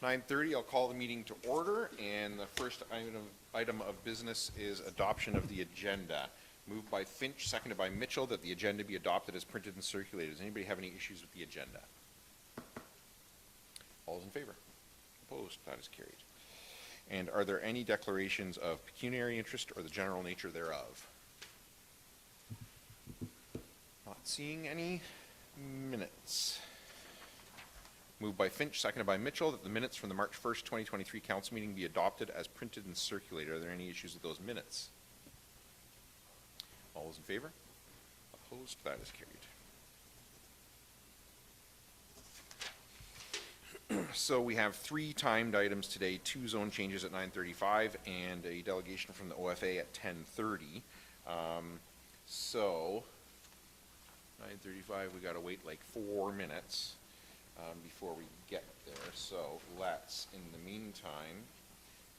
9:30, I'll call the meeting to order, and the first item of business is adoption of the agenda. Moved by Finch, seconded by Mitchell, that the agenda be adopted as printed and circulated. Does anybody have any issues with the agenda? All those in favor? Opposed? That is carried. And are there any declarations of pecuniary interest or the general nature thereof? Not seeing any. Minutes. Moved by Finch, seconded by Mitchell, that the minutes from the March 1st, 2023 council meeting be adopted as printed and circulated. Are there any issues with those minutes? All those in favor? Opposed? That is carried. So we have 3 timed items today, 2 zone changes at 9:35 and a delegation from the OFA at 10:30. So 9:35, we gotta wait like 4 minutes before we get there. So let's, in the meantime,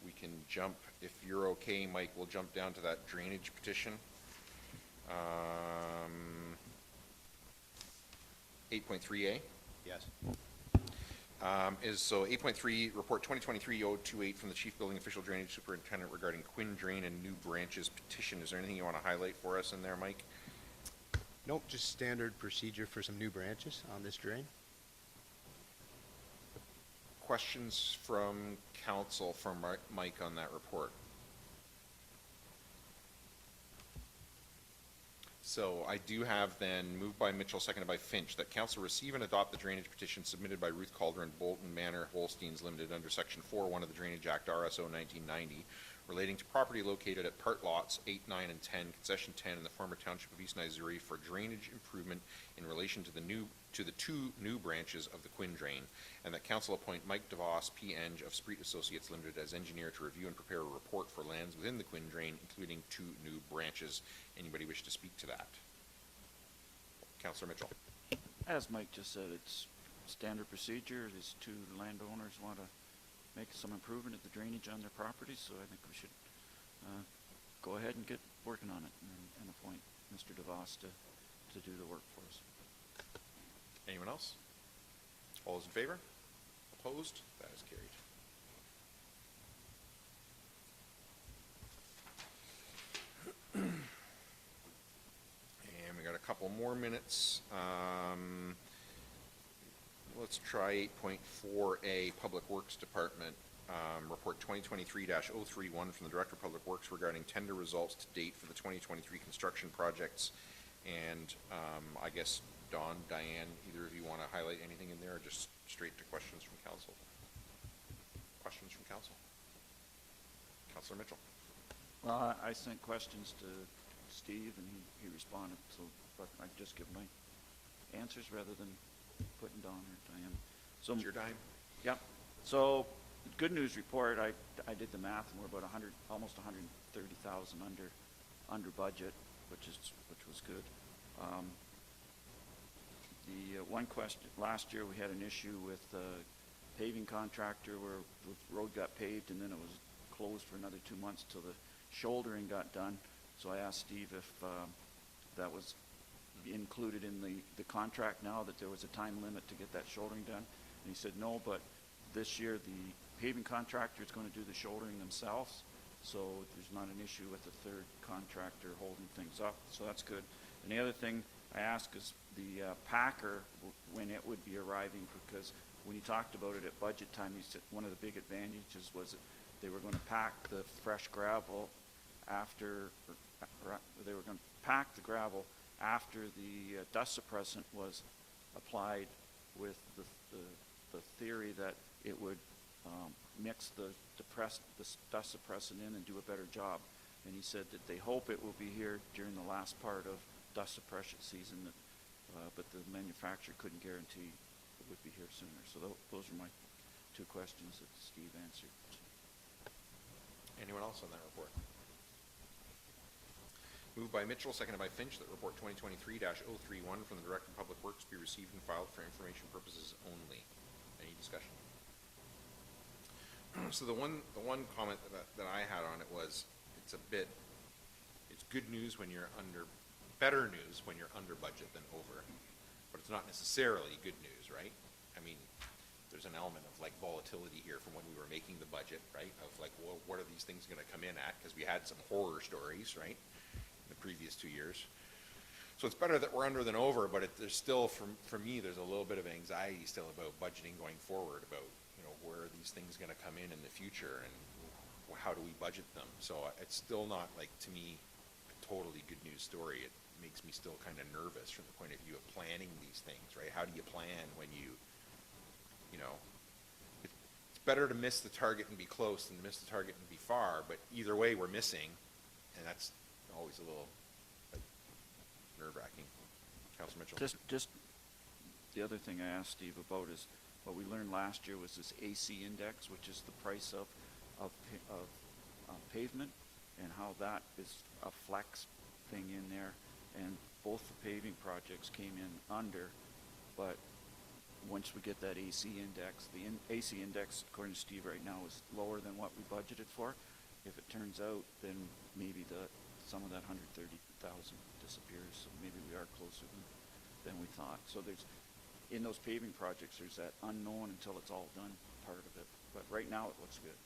we can jump, if you're okay, Mike, we'll jump down to that drainage petition. 8.3A. Yes. So 8.3, report 2023-028 from the Chief Building Official Drainage Superintendent regarding Quinn Drain and new branches petition. Is there anything you want to highlight for us in there, Mike? Nope, just standard procedure for some new branches on this drain. Questions from council from Mike on that report? So I do have then, moved by Mitchell, seconded by Finch, that council receive and adopt the drainage petition submitted by Ruth Calderon, Bolton Manor, Holsteins Limited under Section 4.1 of the Drainage Act, RSO 1990, relating to property located at part lots 8, 9, and 10, concession 10 in the former township of East Missouri for drainage improvement in relation to the 2 new branches of the Quinn Drain, and that council appoint Mike DeVos, P.Eng. of Spreet Associates Limited as engineer to review and prepare a report for lands within the Quinn Drain, including 2 new branches. Anybody wish to speak to that? Councillor Mitchell. As Mike just said, it's standard procedure. These 2 landowners want to make some improvement at the drainage on their property, so I think we should go ahead and get working on it and appoint Mr. DeVos to do the work for us. Anyone else? All those in favor? Opposed? That is carried. And we got a couple more minutes. Let's try 8.4A, Public Works Department, report 2023-031 from the Director of Public Works regarding tender results to date for the 2023 construction projects. And I guess Don, Diane, either of you want to highlight anything in there, or just straight to questions from council? Questions from council? Councillor Mitchell. Well, I sent questions to Steve, and he responded, so but I just give my answers rather than putting Don or Diane. So It's your time. Yep. So good news report. I did the math, and we're about almost 130,000 under budget, which was good. The one question, last year we had an issue with the paving contractor where the road got paved and then it was closed for another 2 months till the shouldering got done. So I asked Steve if that was included in the contract now, that there was a time limit to get that shouldering done. And he said no, but this year the paving contractor is going to do the shouldering themselves. So there's not an issue with the third contractor holding things up. So that's good. And the other thing I asked is the packer, when it would be arriving, because when he talked about it at budget time, he said one of the big advantages was that they were going to pack the fresh gravel after, they were going to pack the gravel after the dust suppressant was applied, with the theory that it would mix the dust suppressant in and do a better job. And he said that they hope it will be here during the last part of dust suppression season, but the manufacturer couldn't guarantee it would be here sooner. So those are my 2 questions that Steve answered. Anyone else on that report? Moved by Mitchell, seconded by Finch, that report 2023-031 from the Director of Public Works be received and filed for information purposes only. Any discussion? So the one comment that I had on it was, it's good news when you're better news when you're under budget than over, but it's not necessarily good news, right? I mean, there's an element of like volatility here from when we were making the budget, right? Of like, well, what are these things gonna come in at? Because we had some horror stories, right, in the previous 2 years. So it's better that we're under than over, but there's still, for me, there's a little bit of anxiety still about budgeting going forward, about, you know, where are these things gonna come in the future, and how do we budget them? So it's still not, like, to me, a totally good news story. It makes me still kind of nervous from the point of view of planning these things, right? How do you plan when you know, it's better to miss the target and be close than to miss the target and be far, but either way, we're missing, and that's always a little, like, nerve-wracking. Councilor Mitchell? Just the other thing I asked Steve about is, what we learned last year was this AC index, which is the price of pavement, and how that is a flex thing in there, and both the paving projects came in under, but once we get that AC index, the AC index, according to Steve right now, is lower than what we budgeted for. If it turns out, then maybe some of that 130,000 disappears, so maybe we are closer than we thought. So in those paving projects, there's that unknown until it's all done part of it, but right now it looks good.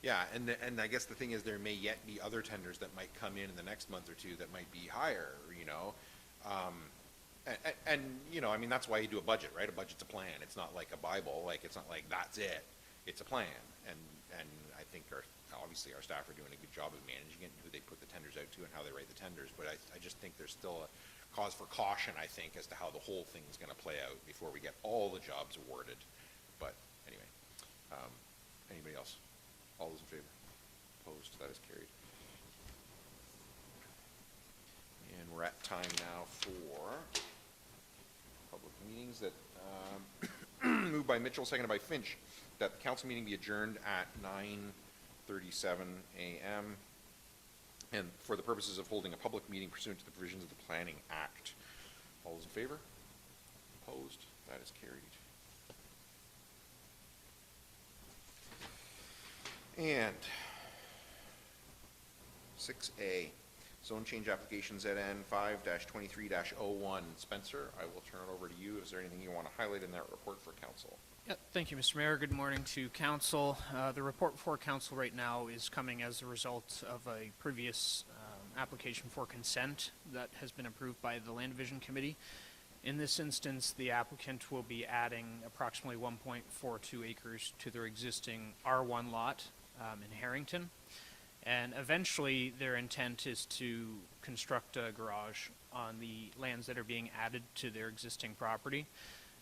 Yeah, and I guess the thing is, there may yet be other tenders that might come in the next month or two that might be higher, you know? And you know, I mean, that's why you do a budget, right? A budget's a plan. It's not like a Bible, like, it's not like that's it. It's a plan, and I think obviously our staff are doing a good job of managing it, and who they put the tenders out to and how they write the tenders, but I just think there's still a cause for caution, I think, as to how the whole thing is gonna play out before we get all the jobs awarded. But anyway, anybody else? All those in favor? Opposed? That is carried. And we're at time now for public meetings that, moved by Mitchell, seconded by Finch, that the council meeting be adjourned at 9:37 a.m. and for the purposes of holding a public meeting pursuant to the provisions of the Planning Act. All those in favor? Opposed? That is carried. And 6A, zone change application ZN 5-23-01. Spencer, I will turn it over to you. Is there anything you want to highlight in that report for council? Yep, thank you, Mr. Mayor. Good morning to council. The report for council right now is coming as a result of a previous application for consent that has been approved by the Land Division Committee. In this instance, the applicant will be adding approximately 1.42 acres to their existing R1 lot in Harrington. And eventually, their intent is to construct a garage on the lands that are being added to their existing property.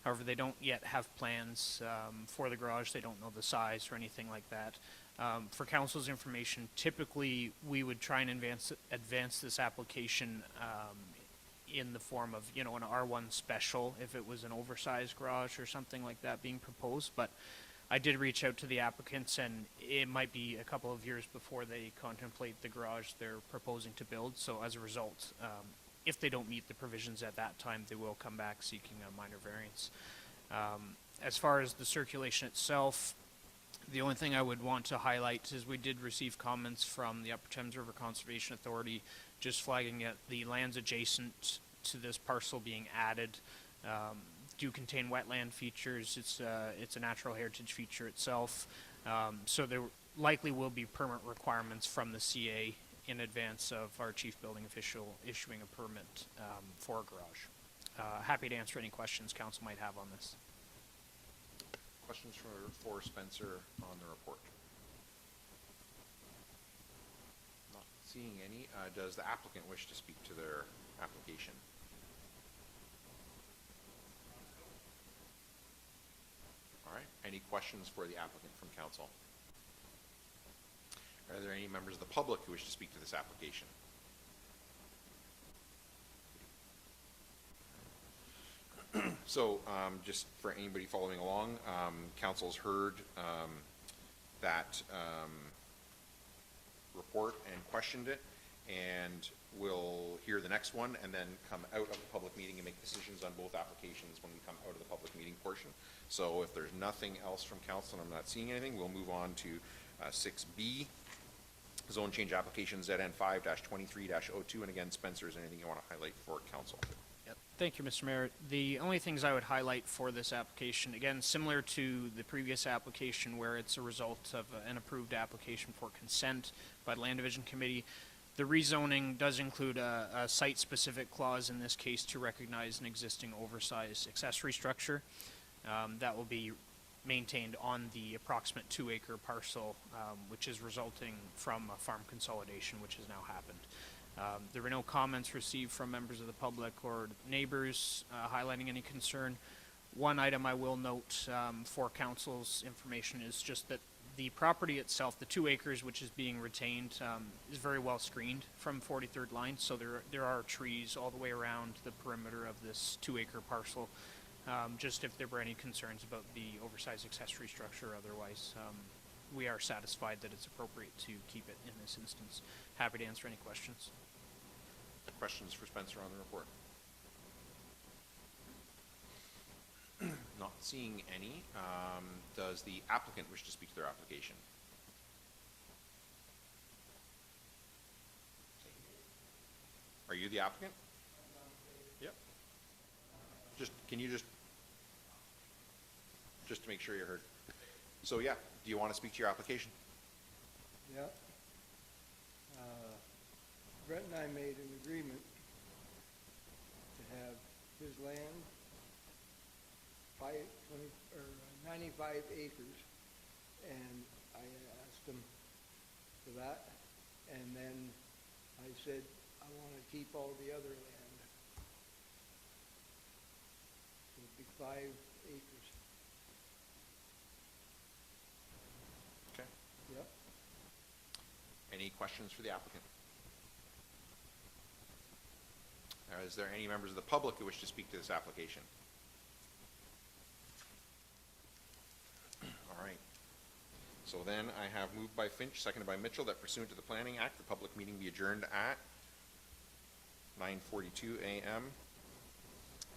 However, they don't yet have plans for the garage. They don't know the size or anything like that. For council's information, typically we would try and advance this application in the form of, you know, an R1 special if it was an oversized garage or something like that being proposed. But I did reach out to the applicants, and it might be a couple of years before they contemplate the garage they're proposing to build. So as a result, if they don't meet the provisions at that time, they will come back seeking a minor variance. As far as the circulation itself, the only thing I would want to highlight is we did receive comments from the Upper Thames River Conservation Authority just flagging that the lands adjacent to this parcel being added do contain wetland features. It's a natural heritage feature itself. So there likely will be permit requirements from the CA in advance of our chief building official issuing a permit for a garage. Happy to answer any questions council might have on this. Questions for Spencer on the report? Not seeing any. Does the applicant wish to speak to their application? All right. Any questions for the applicant from council? Are there any members of the public who wish to speak to this application? So, just for anybody following along, council's heard that report and questioned it, and we'll hear the next one and then come out of the public meeting and make decisions on both applications when we come out of the public meeting portion. So if there's nothing else from council and I'm not seeing anything, we'll move on to 6B, zone change application ZN 5-23-02. And again, Spencer, is there anything you want to highlight for council? Yep. Thank you, Mr. Mayor. The only things I would highlight for this application, again, similar to the previous application where it's a result of an approved application for consent by the Land Division Committee, the rezoning does include a site-specific clause in this case to recognize an existing oversized accessory structure that will be maintained on the approximate 2-acre parcel, which is resulting from a farm consolidation, which has now happened. There were no comments received from members of the public or neighbors highlighting any concern. One item I will note for council's information is just that the property itself, the 2 acres which is being retained, is very well screened from 43rd line, so there are trees all the way around the perimeter of this 2-acre parcel. Just if there were any concerns about the oversized accessory structure, otherwise we are satisfied that it's appropriate to keep it in this instance. Happy to answer any questions. Questions for Spencer on the report? Not seeing any. Does the applicant wish to speak to their application? Are you the applicant? Yep. Can you just to make sure you're heard. So yeah, do you want to speak to your application? Yeah. Brett and I made an agreement to have his land, 95 acres, and I asked him for that, and then I said, I want to keep all the other land. So it'd be 5 acres. Okay. Yep. Any questions for the applicant? Is there any members of the public who wish to speak to this application? All right. So then I have moved by Finch, seconded by Mitchell, that pursuant to the Planning Act, the public meeting be adjourned at 9:42 a.m.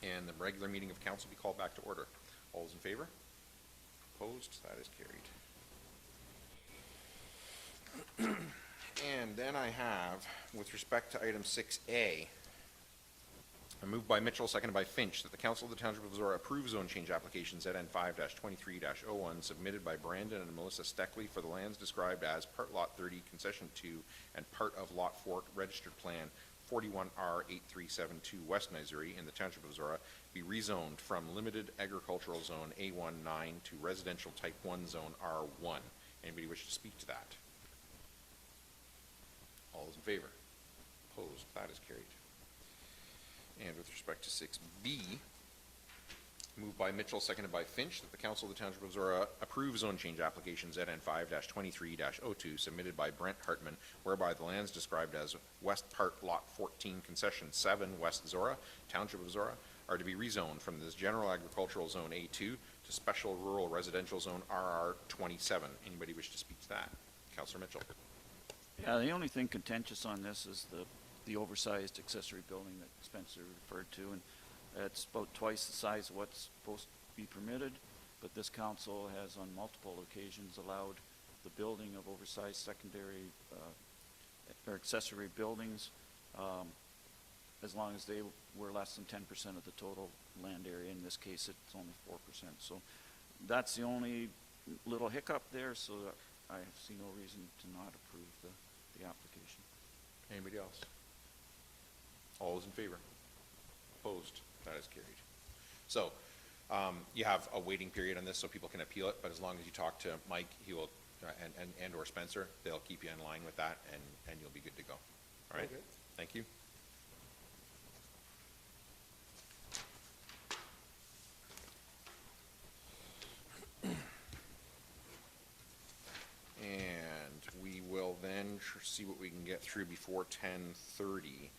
and the regular meeting of council be called back to order. All those in favor? Opposed? That is carried. And then I have, with respect to item 6A, a move by Mitchell, seconded by Finch, that the Council of the Township of Zorra approve zone change application ZN5-23-01 submitted by Brandon and Melissa Steckley for the lands described as Part Lot 30, Concession 2, and part of Lot 4, Registered Plan 41R8372 West Missouri in the Township of Zorra be rezoned from Limited Agricultural Zone A19 to Residential Type 1 Zone R1. Anybody wish to speak to that? All those in favor? Opposed? That is carried. And with respect to 6B, moved by Mitchell, seconded by Finch, that the Council of the Township of Zorra approve zone change application ZN5-23-02 submitted by Brent Hartman, whereby the lands described as West Part Lot 14, Concession 7, West Zorra, Township of Zorra, are to be rezoned from this General Agricultural Zone A2 to Special Rural Residential Zone RR27. Anybody wish to speak to that? Councillor Mitchell. Yeah, the only thing contentious on this is the oversized accessory building that Spencer referred to, and it's about twice the size of what's supposed to be permitted, but this council has on multiple occasions allowed the building of oversized secondary or accessory buildings as long as they were less than 10% of the total land area. In this case, it's only 4%. So that's the only little hiccup there, so I see no reason to not approve the application. Anybody else? All those in favor? Opposed? That is carried. So you have a waiting period on this so people can appeal it, but as long as you talk to Mike, he will, and or Spencer, they'll keep you in line with that, and you'll be good to go. All right? Okay. Thank you. And we will then see what we can get through before 10:30.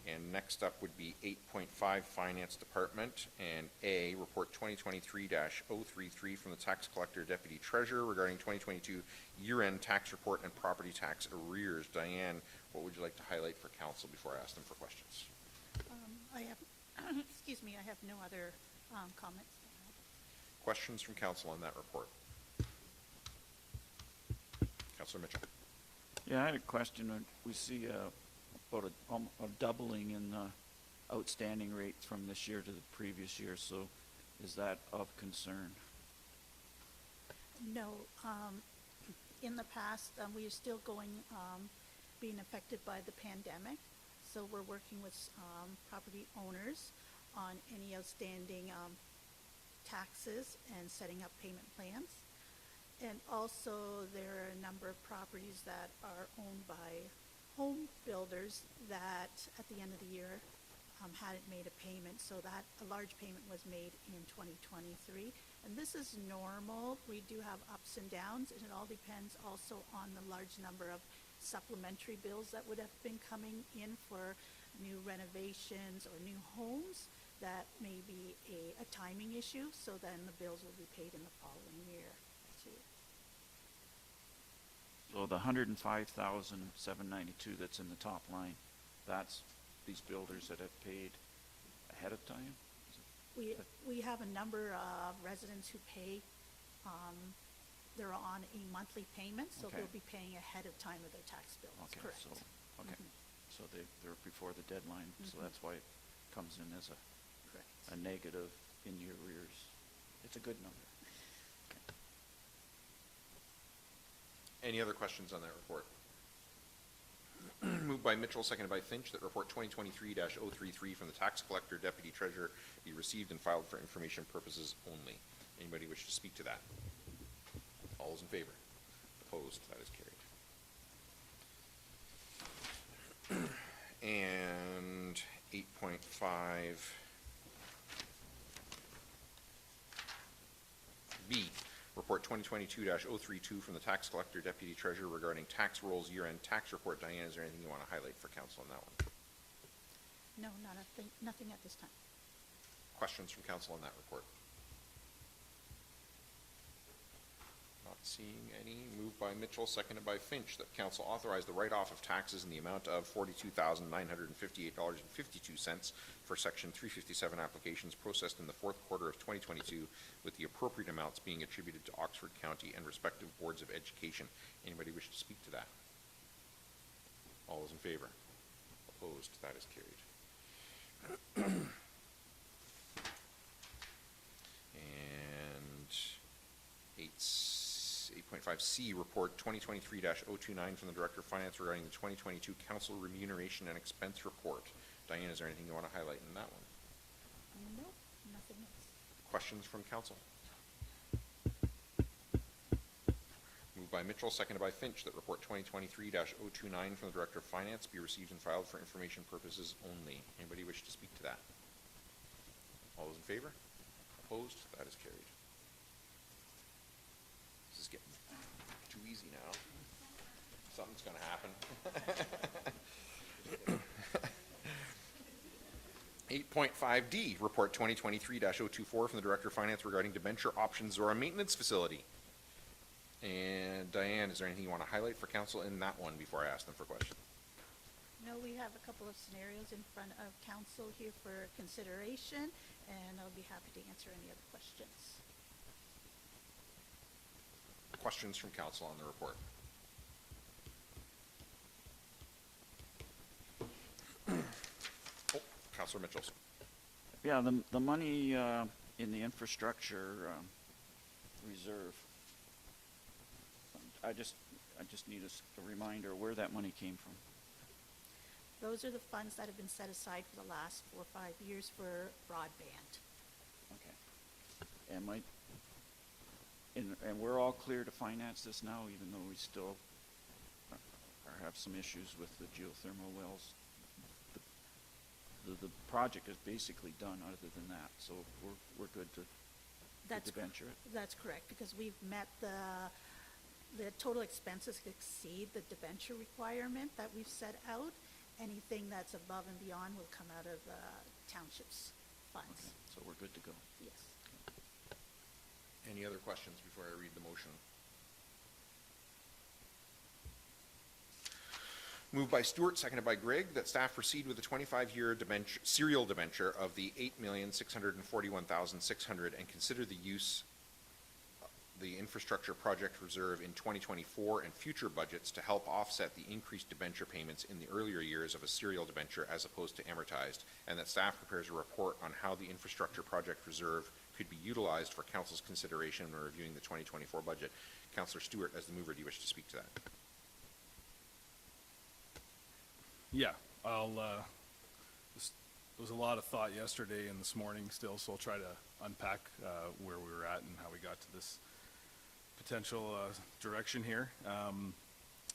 And next up would be 8.5 Finance Department, and A, Report 2023-033 from the Tax Collector Deputy Treasurer regarding 2022 year-end tax report and property tax arrears. Diane, what would you like to highlight for council before I ask them for questions? I have, excuse me, I have no other comments. Questions from council on that report? Councilor Mitchell. Yeah, I had a question. We see about a doubling in outstanding rate from this year to the previous year, so is that of concern? No, in the past, we are still being affected by the pandemic. So we're working with, property owners on any outstanding, taxes and setting up payment plans. And also, there are a number of properties that are owned by home builders that at the end of the year, hadn't made a payment, so that a large payment was made in 2023. And this is normal. We do have ups and downs, and it all depends also on the large number of supplementary bills that would have been coming in for new renovations or new homes. That may be a timing issue, so then the bills will be paid in the following year too. So the 105,792 that's in the top line, that's these builders that have paid ahead of time? We have a number of residents who pay, they're on a monthly payment, so Okay. they'll be paying ahead of time of their tax bill. That's Okay, correct. so, okay, Mhm. so they're before the deadline, so Mhm. that's why it comes in as Correct. a negative in your arrears. It's a good number. Any other questions on that report? Moved by Mitchell, seconded by Finch, that report 2023-033 from the tax collector deputy treasurer be received and filed for information purposes only. Anybody wish to speak to that? All those in favor? Opposed? That is carried. And 8.5B, report 2022-032 from the tax collector deputy treasurer regarding tax rolls year-end tax report. Diane, is there anything you want to highlight for council on that one? No, nothing at this time. Questions from council on that report? Not seeing any. Moved by Mitchell, seconded by Finch, that council authorize the write-off of taxes in the amount of $42,958.52 for Section 357 applications processed in the fourth quarter of 2022, with the appropriate amounts being attributed to Oxford County and respective boards of education. Anybody wish to speak to that? All those in favor? Opposed? That is carried. And 8.5C, report 2023-029 from the Director of Finance regarding the 2022 Council Remuneration and Expense Report. Diane, is there anything you want to highlight in that one? Nope, nothing else. Questions from council? Moved by Mitchell, seconded by Finch, that report 2023-029 from the Director of Finance be received and filed for information purposes only. Anybody wish to speak to that? All those in favor? Opposed? That is carried. This is getting too easy now. Something's going to happen. 8.5D, report 2023-024 from the Director of Finance regarding Debenture Options Zorra Maintenance Facility. And Diane, is there anything you want to highlight for council in that one before I ask them for questions? No, we have a couple of scenarios in front of council here for consideration, and I'll be happy to answer any other questions. Questions from council on the report? Oh, Councilor Mitchell. Yeah, the money in the infrastructure reserve, I just need a reminder where that money came from. Those are the funds that have been set aside for the last 4 or 5 years for broadband. Okay. And we're all clear to finance this now, even though we still have some issues with the geothermal wells. The project is basically done other than that, so we're good to debenture it. That's correct, because we've met the total expenses exceed the debenture requirement that we've set out. Anything that's above and beyond will come out of the township's funds. Okay, so we're good to go. Yes. Any other questions before I read the motion? Moved by Stewart, seconded by Gregg, that staff proceed with the 25-year serial debenture of the $8,641,600 and consider the use the infrastructure project reserve in 2024 and future budgets to help offset the increased debenture payments in the earlier years of a serial debenture as opposed to amortized, and that staff prepares a report on how the infrastructure project reserve could be utilized for council's consideration when reviewing the 2024 budget. Councillor Stewart, as the mover, do you wish to speak to that? Yeah, there was a lot of thought yesterday and this morning still, so I'll try to unpack where we were at and how we got to this potential direction here.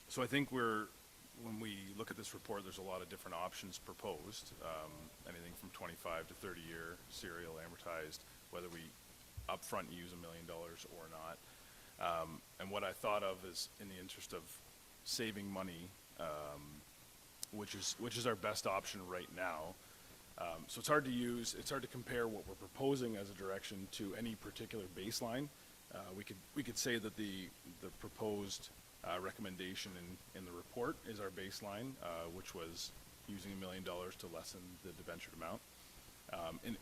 So I think when we look at this report, there's a lot of different options proposed, anything from 25 to 30-year serial amortized, whether we upfront use $1 million or not. And what I thought of is, in the interest of saving money, which is our best option right now. So it's hard to compare what we're proposing as a direction to any particular baseline. We could say that the proposed recommendation in the report is our baseline, which was using $1 million to lessen the debentured amount.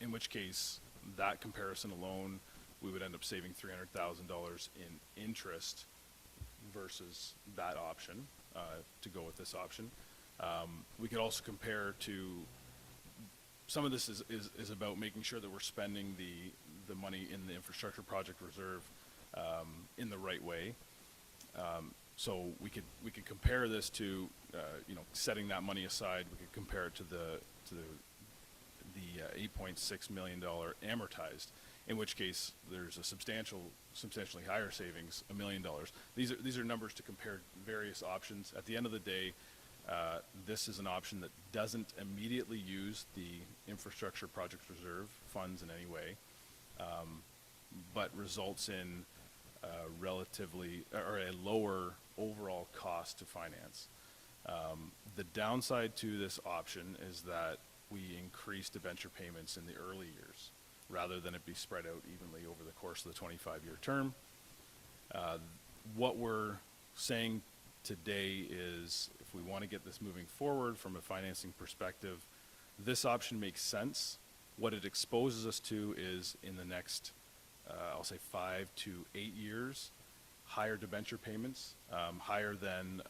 In which case, that comparison alone, we would end up saving $300,000 in interest versus that option, to go with this option. We could also compare to, some of this is about making sure that we're spending the money in the infrastructure project reserve in the right way. So we could compare this to setting that money aside. We could compare it to the $8.6 million amortized, in which case there's a substantially higher savings, $1 million. These are numbers to compare various options. At the end of the day, this is an option that doesn't immediately use the infrastructure project reserve funds in any way, but results in relatively, or a lower overall cost to finance. The downside to this option is that we increase debenture payments in the early years, rather than it be spread out evenly over the course of the 25-year term. What we're saying today is, if we want to get this moving forward from a financing perspective, this option makes sense. What it exposes us to is, in the next, I'll say 5 to 8 years, higher debenture payments, higher than,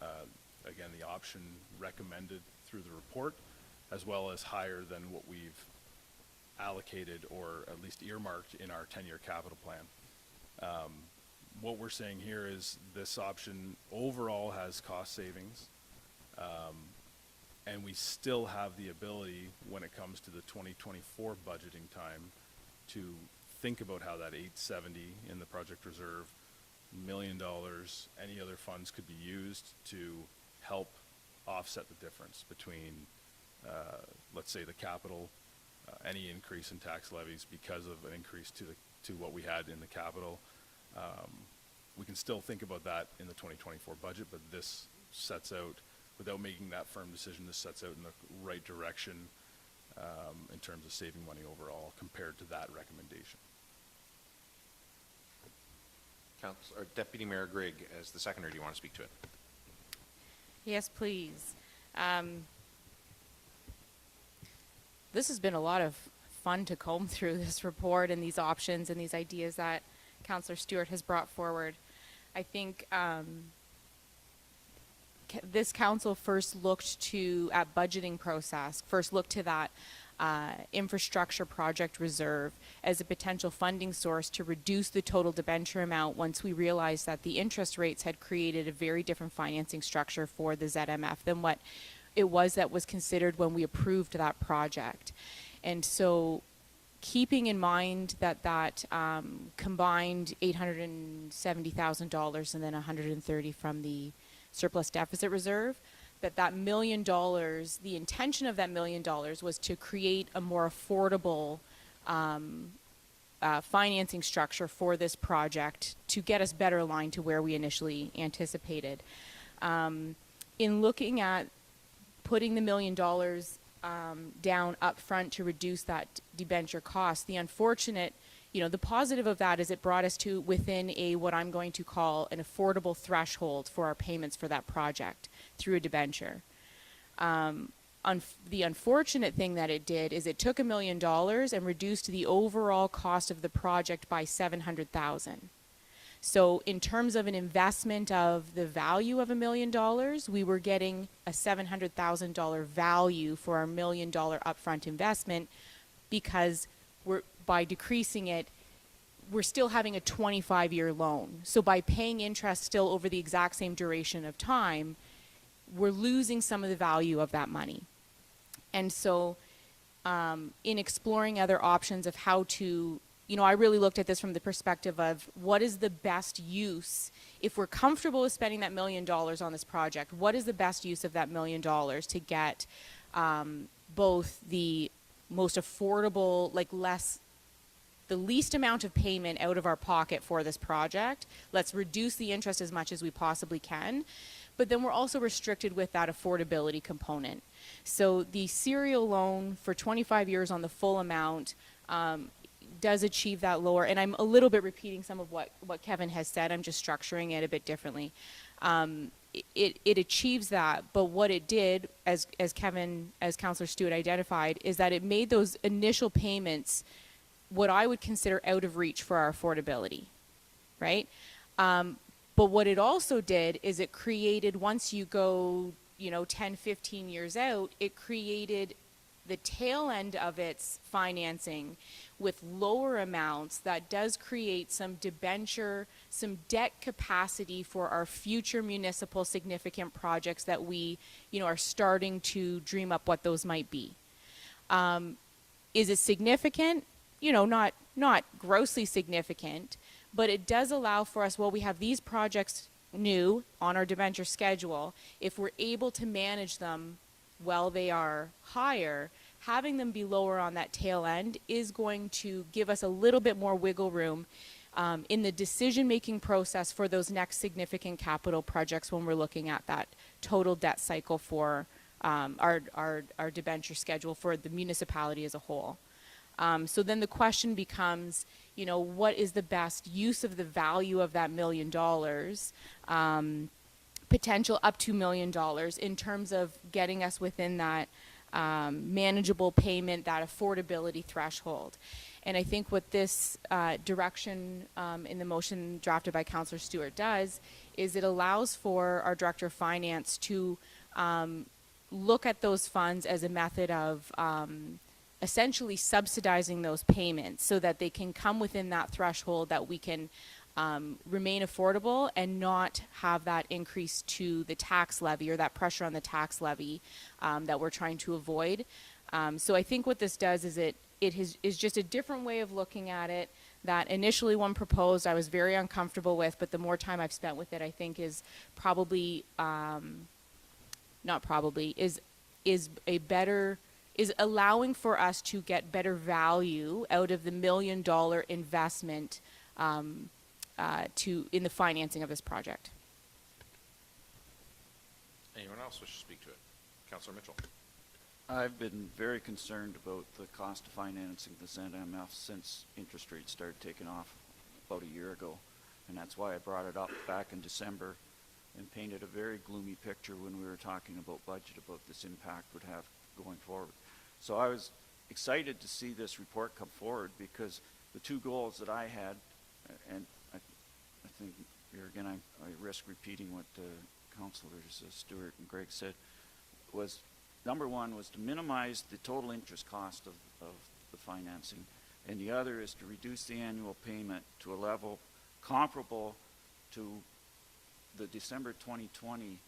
again, the option recommended through the report, as well as higher than what we've allocated or at least earmarked in our 10-year capital plan. What we're saying here is this option overall has cost savings, and we still have the ability, when it comes to the 2024 budgeting time, to think about how that $870 in the project reserve, $1 million, any other funds could be used to help offset the difference between, let's say, the capital, any increase in tax levies because of an increase to what we had in the capital. We can still think about that in the 2024 budget, but this sets out, without making that firm decision, this sets out in the right direction in terms of saving money overall compared to that recommendation. Deputy Mayor Grigg, as the seconder, do you want to speak to it? Yes, please. This has been a lot of fun to comb through this report and these options and these ideas that Councillor Stewart has brought forward. I think this council first looked to, at budgeting process, first looked to that infrastructure project reserve as a potential funding source to reduce the total debenture amount once we realized that the interest rates had created a very different financing structure for the ZMF than what it was that was considered when we approved that project. And so, keeping in mind that combined $870,000 and then $130,000 from the surplus deficit reserve, that $1 million, the intention of that $1 million was to create a more affordable financing structure for this project to get us better aligned to where we initially anticipated. In looking at putting the $1 million down up front to reduce that debenture cost, the unfortunate, the positive of that is it brought us to within what I'm going to call an affordable threshold for our payments for that project through a debenture. The unfortunate thing that it did is it took $1 million and reduced the overall cost of the project by $700,000. So in terms of an investment of the value of $1 million, we were getting a $700,000 value for our $1 million upfront investment, because by decreasing it, we're still having a 25-year loan. So by paying interest still over the exact same duration of time, we're losing some of the value of that money. And so in exploring other options of how to, I really looked at this from the perspective of what is the best use, if we're comfortable with spending that $1 million on this project, what is the best use of that $1 million to get both the most affordable, the least amount of payment out of our pocket for this project. Let's reduce the interest as much as we possibly can. But then we're also restricted with that affordability component. So the serial loan for 25 years on the full amount does achieve that lower. And I'm a little bit repeating some of what Kevin has said. I'm just structuring it a bit differently. It achieves that, but what it did, as Councillor Stewart identified, is that it made those initial payments what I would consider out of reach for our affordability, right? But what it also did is it created, once you go, 10, 15 years out, it created the tail end of its financing with lower amounts that does create some debenture, some debt capacity for our future municipal significant projects that we, are starting to dream up what those might be. Is it significant? Not grossly significant, but it does allow for us, we have these projects new on our debenture schedule. If we're able to manage them while they are higher, having them be lower on that tail end is going to give us a little bit more wiggle room in the decision-making process for those next significant capital projects when we're looking at that total debt cycle for our debenture schedule for the municipality as a whole. So then the question becomes, what is the best use of the value of that $1 million, potential up to $1 million in terms of getting us within that manageable payment, that affordability threshold. And I think what this direction in the motion drafted by Councillor Stewart does is it allows for our Director of Finance to look at those funds as a method of essentially subsidizing those payments so that they can come within that threshold, that we can remain affordable and not have that increase to the tax levy or that pressure on the tax levy that we're trying to avoid. So I think what this does is it is just a different way of looking at it that initially one proposed I was very uncomfortable with, but the more time I've spent with it, I think is probably, is allowing for us to get better value out of the $1 million investment in the financing of this project. Anyone else wish to speak to it? Councillor Mitchell. I've been very concerned about the cost of financing this NMF since interest rates started taking off about a year ago. And that's why I brought it up back in December and painted a very gloomy picture when we were talking about budget, about this impact would have going forward. So I was excited to see this report come forward, because the two goals that I had, and I think here again I risk repeating what Councillors Stewart and Greg said, was number one was to minimize the total interest cost of the financing, and the other is to reduce the annual payment to a level comparable to the December 2020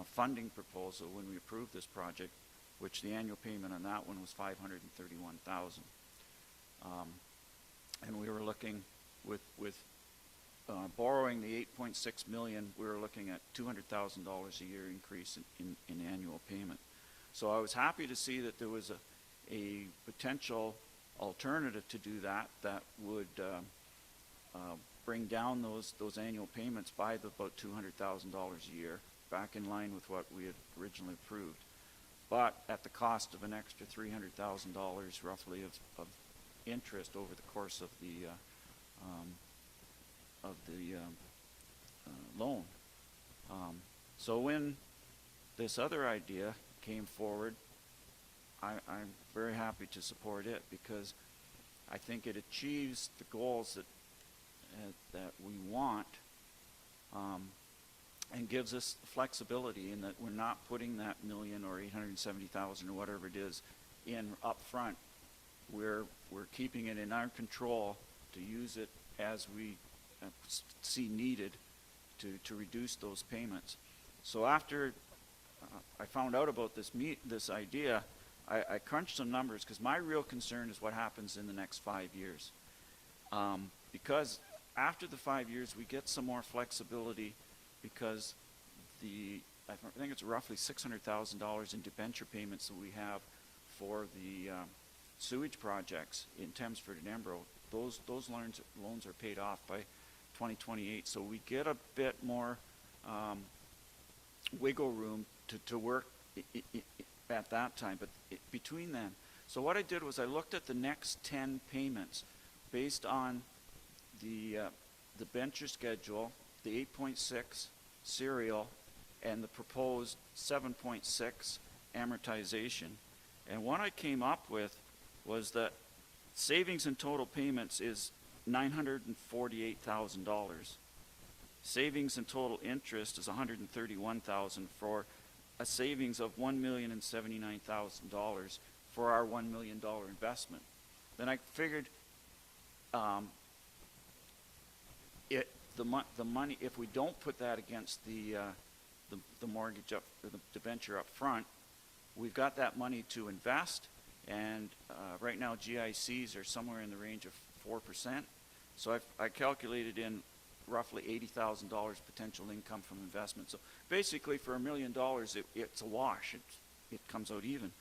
funding proposal when we approved this project, which the annual payment on that one was $531,000. And we were looking with borrowing the $8.6 million, we were looking at $200,000 a year increase in annual payment. So I was happy to see that there was a potential alternative to do that would bring down those annual payments by about $200,000 a year, back in line with what we had originally approved, but at the cost of an extra $300,000 roughly of interest over the course of the loan. So when this other idea came forward, I'm very happy to support it, because I think it achieves the goals that that we want, and gives us flexibility in that we're not putting that million or 870,000 or whatever it is in up front. We're keeping it in our control to use it as we see needed to reduce those payments. So after I found out about this idea, I crunched some numbers, because my real concern is what happens in the next 5 years. Because after the 5 years, we get some more flexibility, because I think it's roughly $600,000 in debenture payments that we have for the sewage projects in Thamesford and Embro. Those loans are paid off by 2028, so we get a bit more wiggle room to work at that time, but between then. So what I did was I looked at the next 10 payments based on the debenture schedule, the 8.6 serial, and the proposed 7.6 amortization. And what I came up with was that savings in total payments is $948,000. Savings in total interest is $131,000 for a savings of $1,079,000 for our $1 million investment. Then I figured the money, if we don't put that against the mortgage up, or the debenture up front, we've got that money to invest, and right now GICs are somewhere in the range of 4%. So I calculated in roughly $80,000 potential income from investment. So basically for $1 million, it's a wash. It comes out even.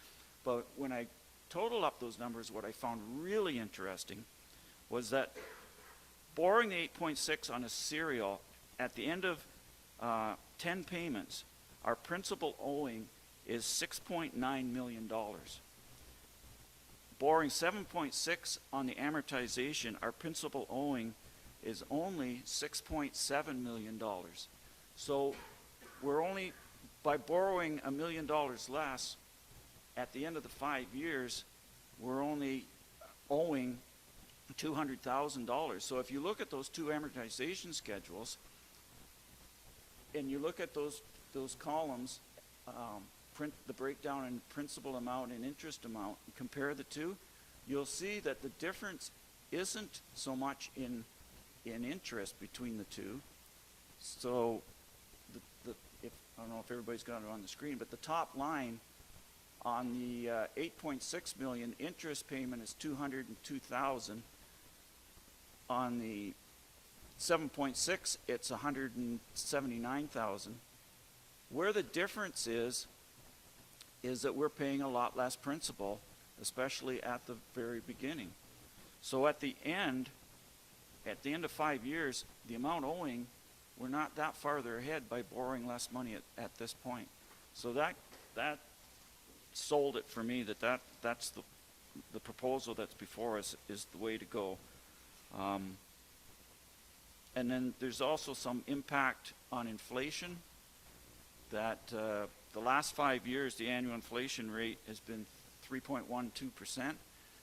But when I total up those numbers, what I found really interesting was that borrowing the 8.6 on a serial, at the end of 10 payments, our principal owing is $6.9 million. Borrowing 7.6 on the amortization, our principal owing is only $6.7 million. So we're only, by borrowing $1 million less, at the end of the 5 years, we're only owing $200,000. So if you look at those two amortization schedules, and you look at those columns, the breakdown in principal amount and interest amount, and compare the two, you'll see that the difference isn't so much in interest between the two. So I don't know if everybody's got it on the screen, but the top line on the 8.6 million interest payment is $202,000. On the 7.6, it's $179,000. Where the difference is that we're paying a lot less principal, especially at the very beginning. So at the end of 5 years, the amount owing, we're not that farther ahead by borrowing less money at this point. So that sold it for me, that's the proposal that's before us is the way to go. And then there's also some impact on inflation, that the last 5 years, the annual inflation rate has been 3.12%.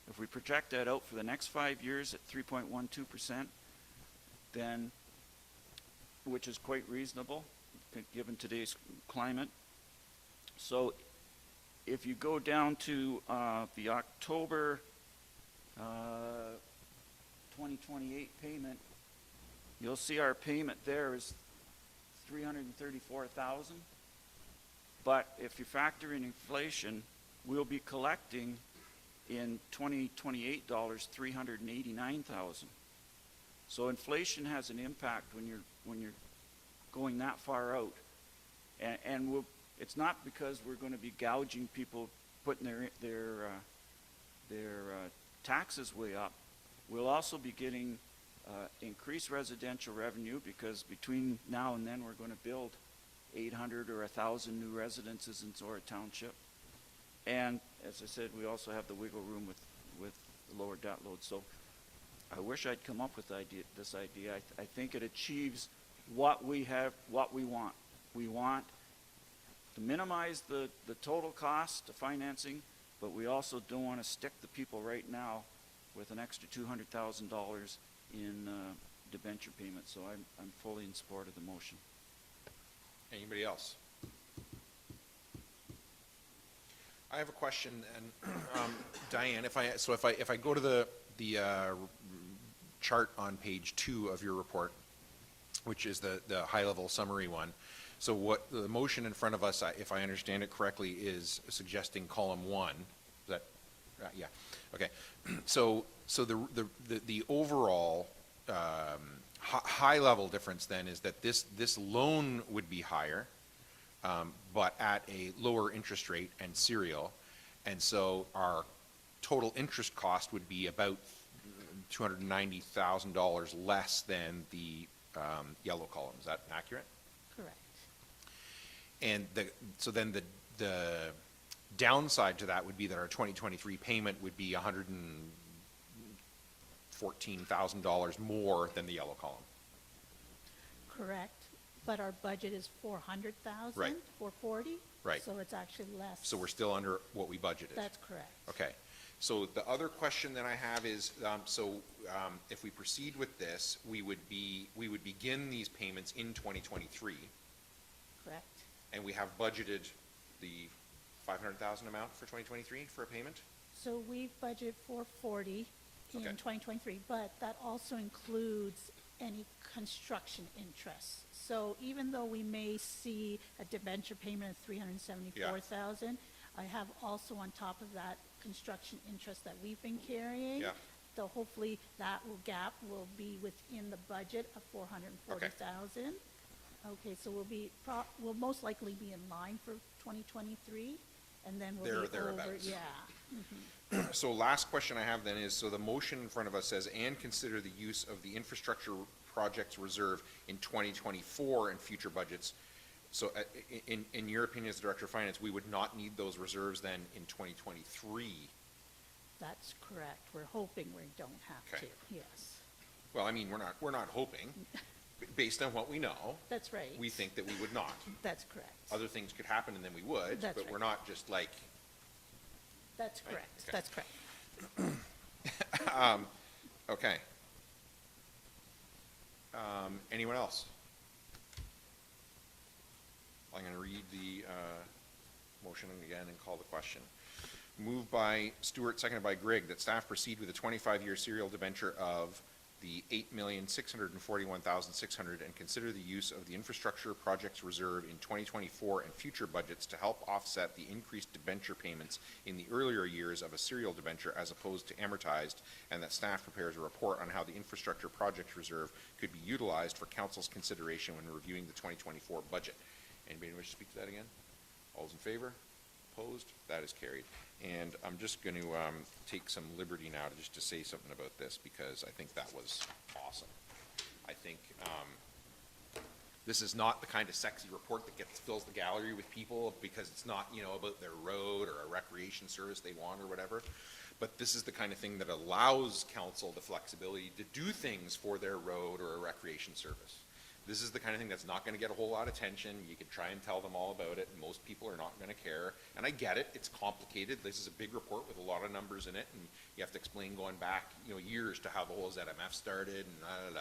If we project that out for the next 5 years at 3.12%, then, which is quite reasonable given today's climate. So if you go down to the October 2028 payment, you'll see our payment there is $334,000. But if you factor in inflation, we'll be collecting in 2028 $389,000. So inflation has an impact when you're going that far out, and it's not because we're going to be gouging people, putting their taxes way up. We'll also be getting increased residential revenue, because between now and then we're going to build 800 or 1,000 new residences in Zorra Township. And as I said, we also have the wiggle room with the lower debt load. So I wish I'd come up with this idea. I think it achieves what we want. We want to minimize the total cost of financing, but we also don't want to stick the people right now with an extra $200,000 debenture payment, so I'm fully in support of the motion. Anybody else? I have a question, and Diane, if I go to the chart on page 2 of your report, which is the high-level summary one. So what the motion in front of us, if I understand it correctly, is suggesting column 1. Is that, yeah, okay. So the overall high-level difference then is that this loan would be higher, but at a lower interest rate and serial, and so our total interest cost would be about $290,000 less than the yellow column. Is that accurate? Correct. And so then the downside to that would be that our 2023 payment would be $114,000 more than the yellow column. Correct. But our budget is 400,000. Right. 440. Right. So it's actually less. So we're still under what we budgeted. That's correct. Okay. So the other question that I have is, if we proceed with this, we would begin these payments in 2023, Correct. and we have budgeted the 500,000 amount for 2023 for a payment? So we budget 440 in Okay. 2023, but that also includes any construction interest. So even though we may see a debenture payment of 374,000, I have also on top of that construction interest that we've been carrying. Yeah. So hopefully that gap will be within the budget of 440,000. Okay, so we'll most likely be in line for 2023, and then we'll be over, Thereabouts. yeah. So last question I have then is, so the motion in front of us says, and consider the use of the infrastructure projects reserve in 2024 and future budgets. So in your opinion as Director of Finance, we would not need those reserves then in 2023? That's correct. We're hoping we don't have Okay. to, yes. Well, I mean, we're not hoping. Based on what we know, That's right. we think that we would not. That's correct. Other things could happen and then we would, That's but right. we're not just like, That's Right, correct. okay. That's correct. okay. Anyone else? I'm going to read the motion again and call the question. Moved by Stewart, seconded by Grigg, that staff proceed with a 25-year serial debenture of the $8,641,600 and consider the use of the infrastructure projects reserve in 2024 and future budgets to help offset the increased debenture payments in the earlier years of a serial debenture as opposed to amortized, and that staff prepares a report on how the infrastructure projects reserve could be utilized for council's consideration when reviewing the 2024 budget. Anybody wish to speak to that again? All those in favor? Opposed? That is carried. And I'm just going to take some liberty now to say something about this, because I think that was awesome. I think this is not the kind of sexy report that fills the gallery with people because it's not, about their road or a recreation service they want or whatever. But this is the kind of thing that allows council the flexibility to do things for their road or a recreation service. This is the kind of thing that's not going to get a whole lot of attention. You can try and tell them all about it, and most people are not going to care. And I get it. It's complicated. This is a big report with a lot of numbers in it, and you have to explain going back, years to how the whole ZMF started and da.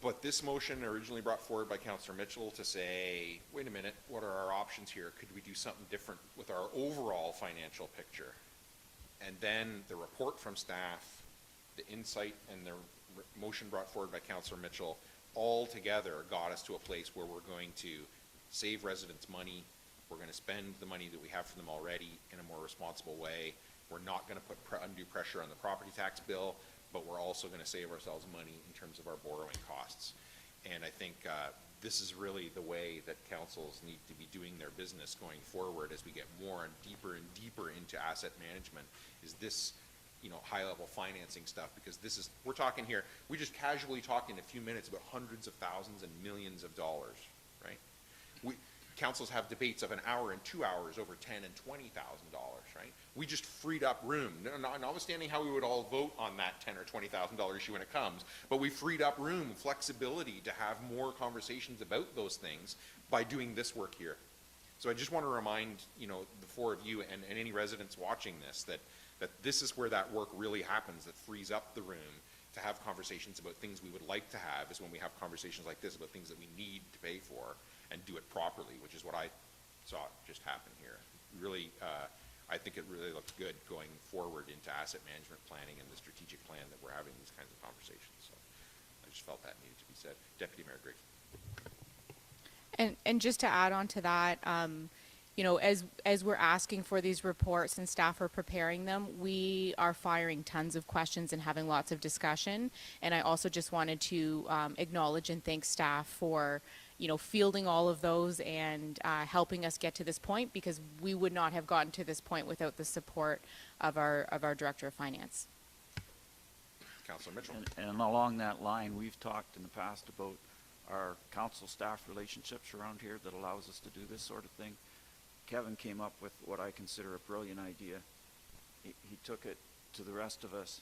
But this motion originally brought forward by Councillor Mitchell to say, wait a minute, what are our options here? Could we do something different with our overall financial picture? And then the report from staff, the insight and the motion brought forward by Councillor Mitchell all together got us to a place where we're going to save residents money. We're going to spend the money that we have from them already in a more responsible way. We're not going to put undue pressure on the property tax bill, but we're also going to save ourselves money in terms of our borrowing costs. And I think this is really the way that councils need to be doing their business going forward as we get more and deeper into asset management, is this high-level financing stuff, because we're talking here, we just casually talked in a few minutes about hundreds of thousands and millions of dollars, right? Councils have debates of an hour and 2 hours over $10,000 and $20,000, right? We just freed up room, notwithstanding how we would all vote on that $10,000 or $20,000 issue when it comes, but we freed up room, flexibility to have more conversations about those things by doing this work here. So I just want to remind, the four of you and any residents watching this that this is where that work really happens, that frees up the room to have conversations about things we would like to have is when we have conversations like this about things that we need to pay for and do it properly, which is what I saw just happen here. Really, I think it really looks good going forward into asset management planning and the strategic plan that we're having these kinds of conversations. So I just felt that needed to be said. Deputy Mayor Grigg. And just to add on to that, you know, as we're asking for these reports and staff are preparing them, we are firing tons of questions and having lots of discussion. And I also just wanted to acknowledge and thank staff for, you know, fielding all of those and helping us get to this point, because we would not have gotten to this point without the support of our Director of Finance. Councillor Mitchell. And along that line, we've talked in the past about our council staff relationships around here that allows us to do this sort of thing. Kevin came up with what I consider a brilliant idea. He took it to the rest of us,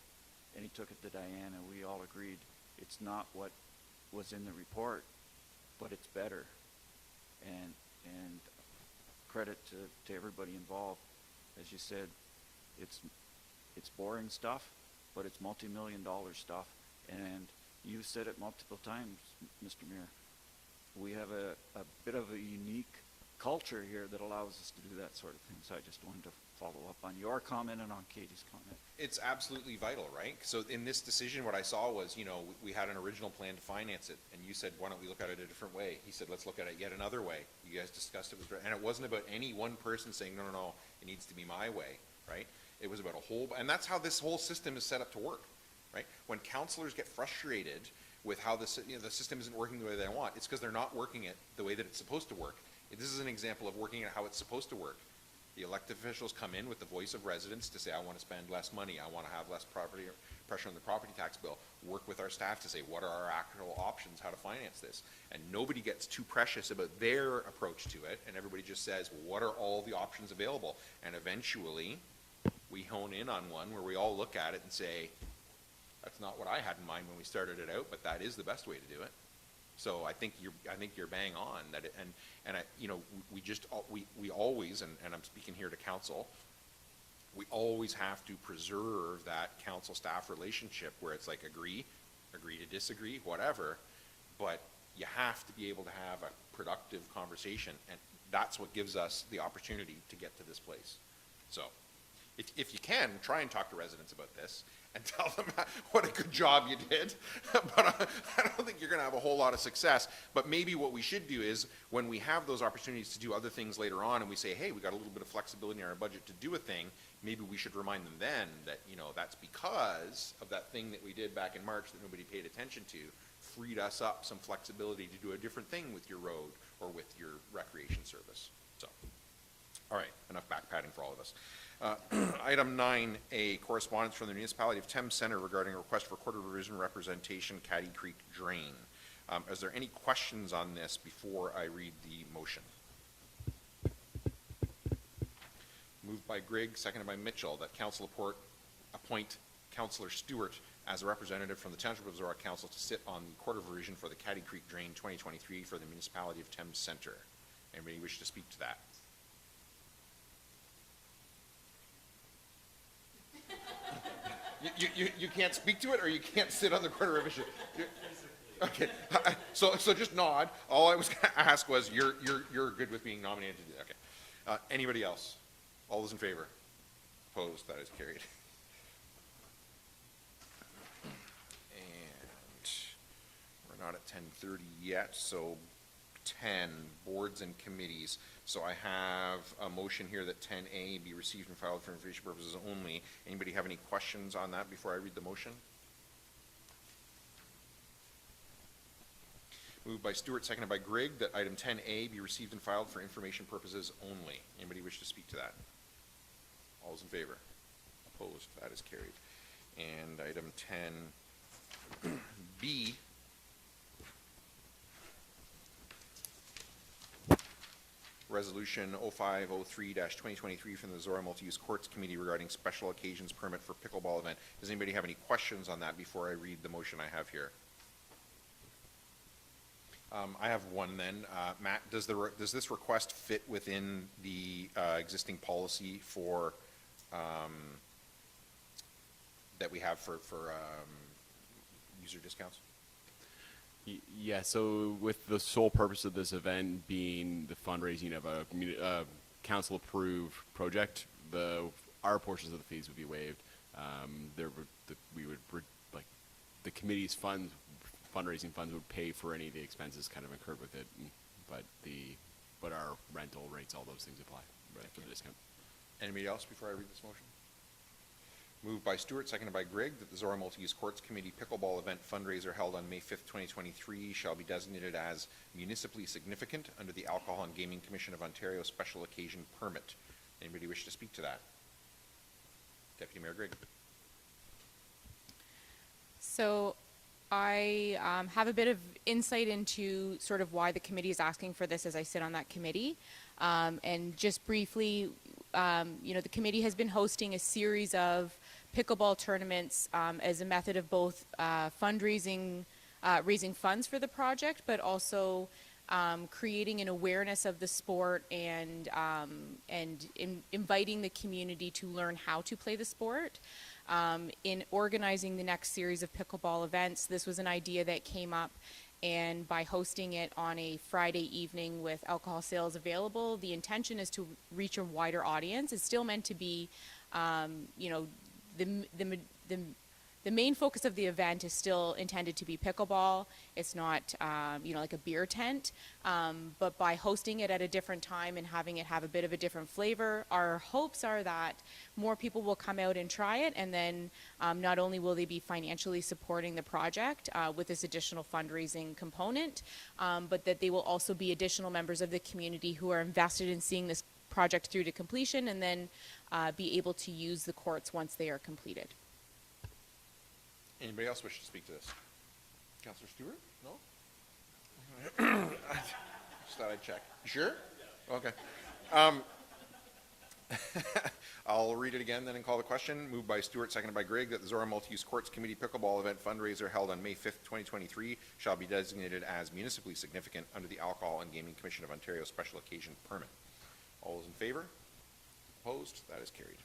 and he took it to Diane, and we all agreed it's not what was in the report, but it's better. And credit to everybody involved. As you said, it's boring stuff, but it's multi-million-dollar stuff. And you said it multiple times, Mr. Mayor. We have a bit of a unique culture here that allows us to do that sort of thing. So I just wanted to follow up on your comment and on Katie's comment. It's absolutely vital, right? So in this decision, what I saw was, you know, we had an original plan to finance it, and you said, why don't we look at it a different way? He said, let's look at it yet another way. You guys discussed it, and it wasn't about any one person saying, no, it needs to be my way, right? It was about a whole, and that's how this whole system is set up to work, right? When councillors get frustrated with how the system isn't working the way they want, it's because they're not working it the way that it's supposed to work. This is an example of working it how it's supposed to work. The elected officials come in with the voice of residents to say, I want to spend less money, I want to have less property pressure on the property tax bill. Work with our staff to say, what are our actual options, how to finance this? And nobody gets too precious about their approach to it, and everybody just says, what are all the options available? And eventually, we hone in on one where we all look at it and say, that's not what I had in mind when we started it out, but that is the best way to do it. So I think you're bang on that, and I, you know, we always, and I'm speaking here to council, we always have to preserve that council staff relationship where it's like agree to disagree, whatever, but you have to be able to have a productive conversation, and that's what gives us the opportunity to get to this place. So if you can, try and talk to residents about this and tell them what a good job you did. But I don't think you're going to have a whole lot of success. But maybe what we should do is when we have those opportunities to do other things later on and we say, hey, we got a little bit of flexibility in our budget to do a thing, maybe we should remind them then that, you know, that's because of that thing that we did back in March that nobody paid attention to, freed us up some flexibility to do a different thing with your road or with your recreation service. So, all right, enough back patting for all of us. Item 9A, correspondence from the Municipality of Thames Centre regarding a request for quarter revision representation, Caddy Creek Drain. Is there any questions on this before I read the motion? Moved by Grigg, seconded by Mitchell, that Council appoint Councillor Stewart as a representative from the Township of Zorra Council to sit on the quarter revision for the Caddy Creek Drain 2023 for the Municipality of Thames Centre. Anybody wish to speak to that? You can't speak to it, or you can't sit on the quarter revision. Okay, so just nod. All I was going to ask was, you're good with being nominated to do that. Okay. Anybody else? All those in favor? Opposed? That is carried. And we're not at 10:30 yet, so 10, boards and committees. So I have a motion here that 10A be received and filed for information purposes only. Anybody have any questions on that before I read the motion? Moved by Stewart, seconded by Grigg, that item 10A be received and filed for information purposes only. Anybody wish to speak to that? All those in favor? Opposed? That is carried. And item 10B, Resolution 0503-2023 from the Zorra Multi-Use Courts Committee regarding special occasions permit for pickleball event. Does anybody have any questions on that before I read the motion I have here? I have one then. Matt, does this request fit within the existing policy for that we have for user discounts? Yeah, so with the sole purpose of this event being the fundraising of a council-approved project, our portions of the fees would be waived. Like the committee's fundraising funds would pay for any of the expenses kind of incurred with it, but our rental rates, all those things apply for the discount. Anybody else before I read this motion? Moved by Stewart, seconded by Grigg, that the Zorra Multi-Use Courts Committee pickleball event fundraiser held on May 5th, 2023 shall be designated as municipally significant under the Alcohol and Gaming Commission of Ontario Special Occasion Permit. Anybody wish to speak to that? Deputy Mayor Grigg. So I have a bit of insight into sort of why the committee is asking for this as I sit on that committee. And just briefly, the committee has been hosting a series of pickleball tournaments as a method of both fundraising, raising funds for the project, but also creating an awareness of the sport and inviting the community to learn how to play the sport. In organizing the next series of pickleball events, this was an idea that came up, and by hosting it on a Friday evening with alcohol sales available, the intention is to reach a wider audience. It's still meant to be, the main focus of the event is still intended to be pickleball. It's not, like a beer tent. But by hosting it at a different time and having it have a bit of a different flavor, our hopes are that more people will come out and try it. And then not only will they be financially supporting the project with this additional fundraising component, but that they will also be additional members of the community who are invested in seeing this project through to completion and then be able to use the courts once they are completed. Anybody else wish to speak to this? Councillor Stewart? No? Just thought I'd check. You sure? Okay. I'll read it again then and call the question. Moved by Stewart, seconded by Grigg, that the Zorra Multi-Use Courts Committee pickleball event fundraiser held on May 5th, 2023 shall be designated as municipally significant under the Alcohol and Gaming Commission of Ontario Special Occasion Permit. All those in favor? Opposed? That is carried.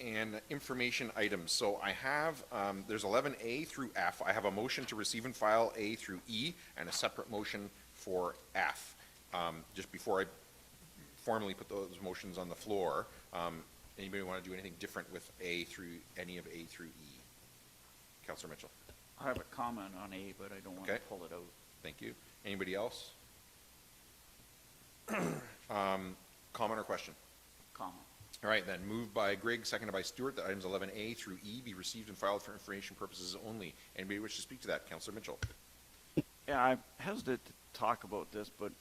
And information items. So I have, there's 11A through F. I have a motion to receive and file A through E and a separate motion for F. Just before I formally put those motions on the floor, anybody want to do anything different with A through, any of A through E? Councillor Mitchell. I have a comment on A, but I don't want to pull it out. Thank you. Anybody else? Comment or question? Comment. All right, then, moved by Grigg, seconded by Stewart, that items 11A through E be received and filed for information purposes only. Anybody wish to speak to that? Councillor Mitchell. Yeah, I hesitate to talk about this, but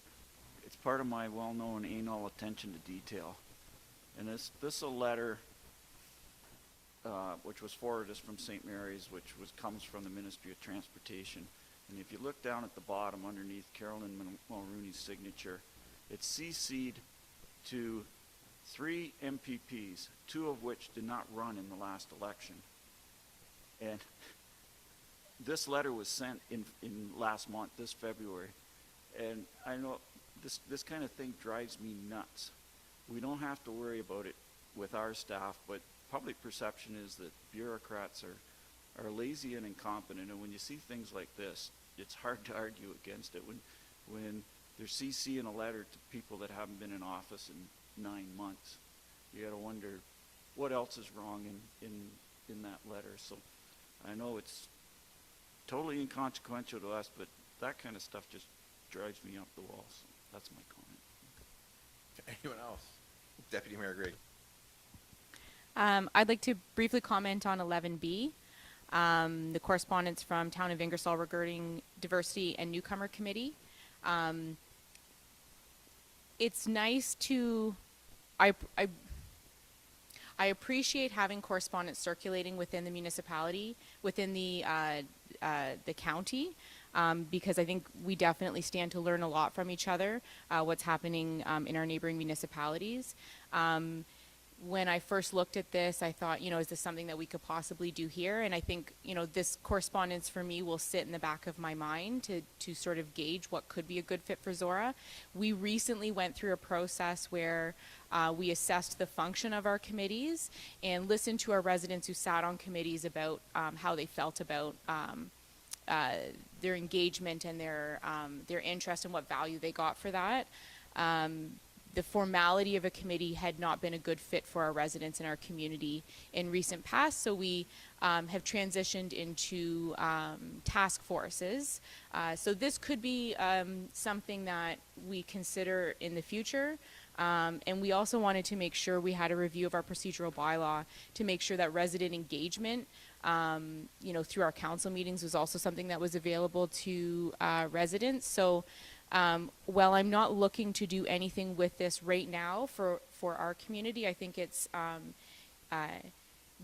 it's part of my well-known anal attention to detail. And this is a letter which was forwarded us from St. Mary's, comes from the Ministry of Transportation. And if you look down at the bottom underneath Carolyn Mulrooney's signature, it's CC'd to 3 MPPs, 2 of which did not run in the last election. And this letter was sent in last month, this February. And I know this kind of thing drives me nuts. We don't have to worry about it with our staff, but public perception is that bureaucrats are lazy and incompetent. And when you see things like this, it's hard to argue against it. When they're CCing a letter to people that haven't been in office in 9 months, you got to wonder what else is wrong in that letter. So I know it's totally inconsequential to us, but that kind of stuff just drives me up the wall. So that's my comment. Anyone else? Deputy Mayor Grigg. I'd like to briefly comment on 11B, the correspondence from Town of Ingersoll regarding Diversity and Newcomer Committee. It's nice to, I appreciate having correspondence circulating within the municipality, within the county, because I think we definitely stand to learn a lot from each other, what's happening in our neighboring municipalities. when I first looked at this, I thought, is this something that we could possibly do here? And I think, this correspondence for me will sit in the back of my mind to sort of gauge what could be a good fit for Zorra. We recently went through a process where we assessed the function of our committees and listened to our residents who sat on committees about how they felt about their engagement and their interest and what value they got for that. The formality of a committee had not been a good fit for our residents in our community in recent past, so we have transitioned into task forces. So this could be something that we consider in the future. And we also wanted to make sure we had a review of our procedural bylaw to make sure that resident engagement, through our council meetings was also something that was available to residents. So while I'm not looking to do anything with this right now for our community, I think it's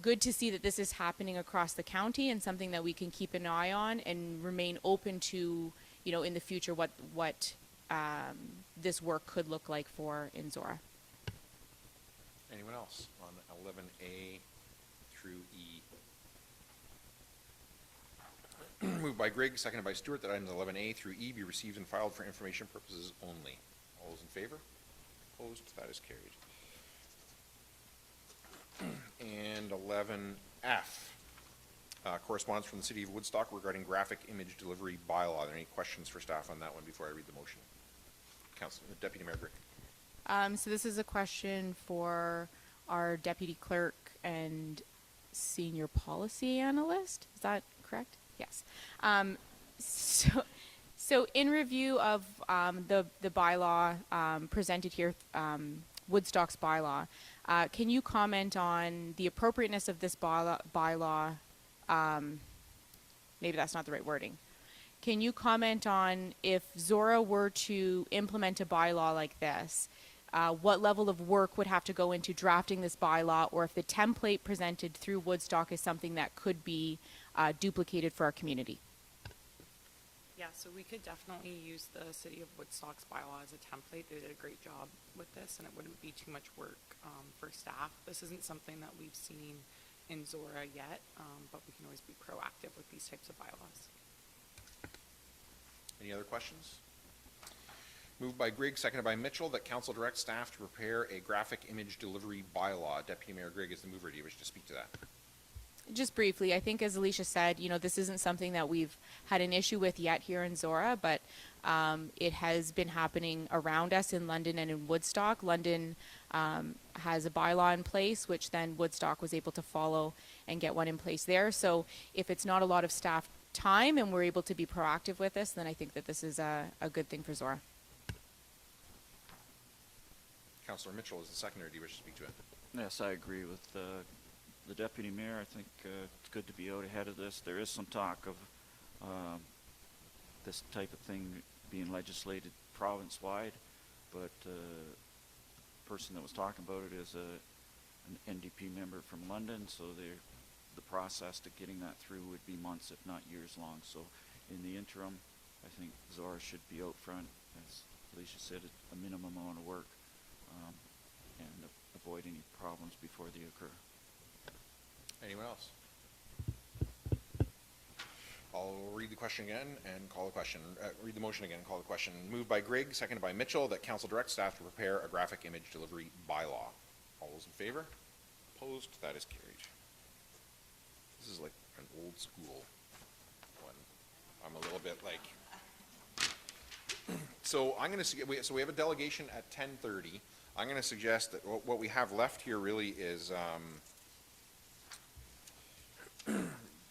good to see that this is happening across the county and something that we can keep an eye on and remain open to, in the future what this work could look like for in Zorra. Anyone else on 11A through E? Moved by Grigg, seconded by Stewart, that items 11A through E be received and filed for information purposes only. All those in favor? Opposed? That is carried. And 11F, correspondence from the City of Woodstock regarding graphic image delivery bylaw. Are there any questions for staff on that one before I read the motion? Deputy Mayor Grigg. So this is a question for our deputy clerk and senior policy analyst. Is that correct? Yes. So in review of the bylaw presented here, Woodstock's bylaw, can you comment on the appropriateness of this bylaw? Maybe that's not the right wording. Can you comment on if Zorra were to implement a bylaw like this, what level of work would have to go into drafting this bylaw, or if the template presented through Woodstock is something that could be duplicated for our community? Yeah, so we could definitely use the City of Woodstock's bylaw as a template. They did a great job with this, and it wouldn't be too much work for staff. This isn't something that we've seen in Zorra yet, but we can always be proactive with these types of bylaws. Any other questions? Moved by Grigg, seconded by Mitchell, that council direct staff to prepare a graphic image delivery bylaw. Deputy Mayor Grigg is the mover. Do you wish to speak to that? Just briefly, I think as Alicia said, this isn't something that we've had an issue with yet here in Zorra, but it has been happening around us in London and in Woodstock. London has a bylaw in place, which then Woodstock was able to follow and get one in place there. So if it's not a lot of staff time and we're able to be proactive with this, then I think that this is a good thing for Zorra. Councillor Mitchell is the seconder. Do you wish to speak to it? Yes, I agree with the deputy mayor. I think it's good to be out ahead of this. There is some talk of this type of thing being legislated province-wide, but the person that was talking about it is an NDP member from London, so the process to getting that through would be months, if not years long. So in the interim, I think Zorra should be out front, as Alicia said, a minimum amount of work, and avoid any problems before they occur. Anyone else? I'll read the question again and call the question. Read the motion again and call the question. Moved by Grigg, seconded by Mitchell, that council direct staff to prepare a graphic image delivery bylaw. All those in favor? Opposed? That is carried. This is like an old school one. I'm a little bit like. So I'm going to so we have a delegation at 10:30. I'm going to suggest that what we have left here really is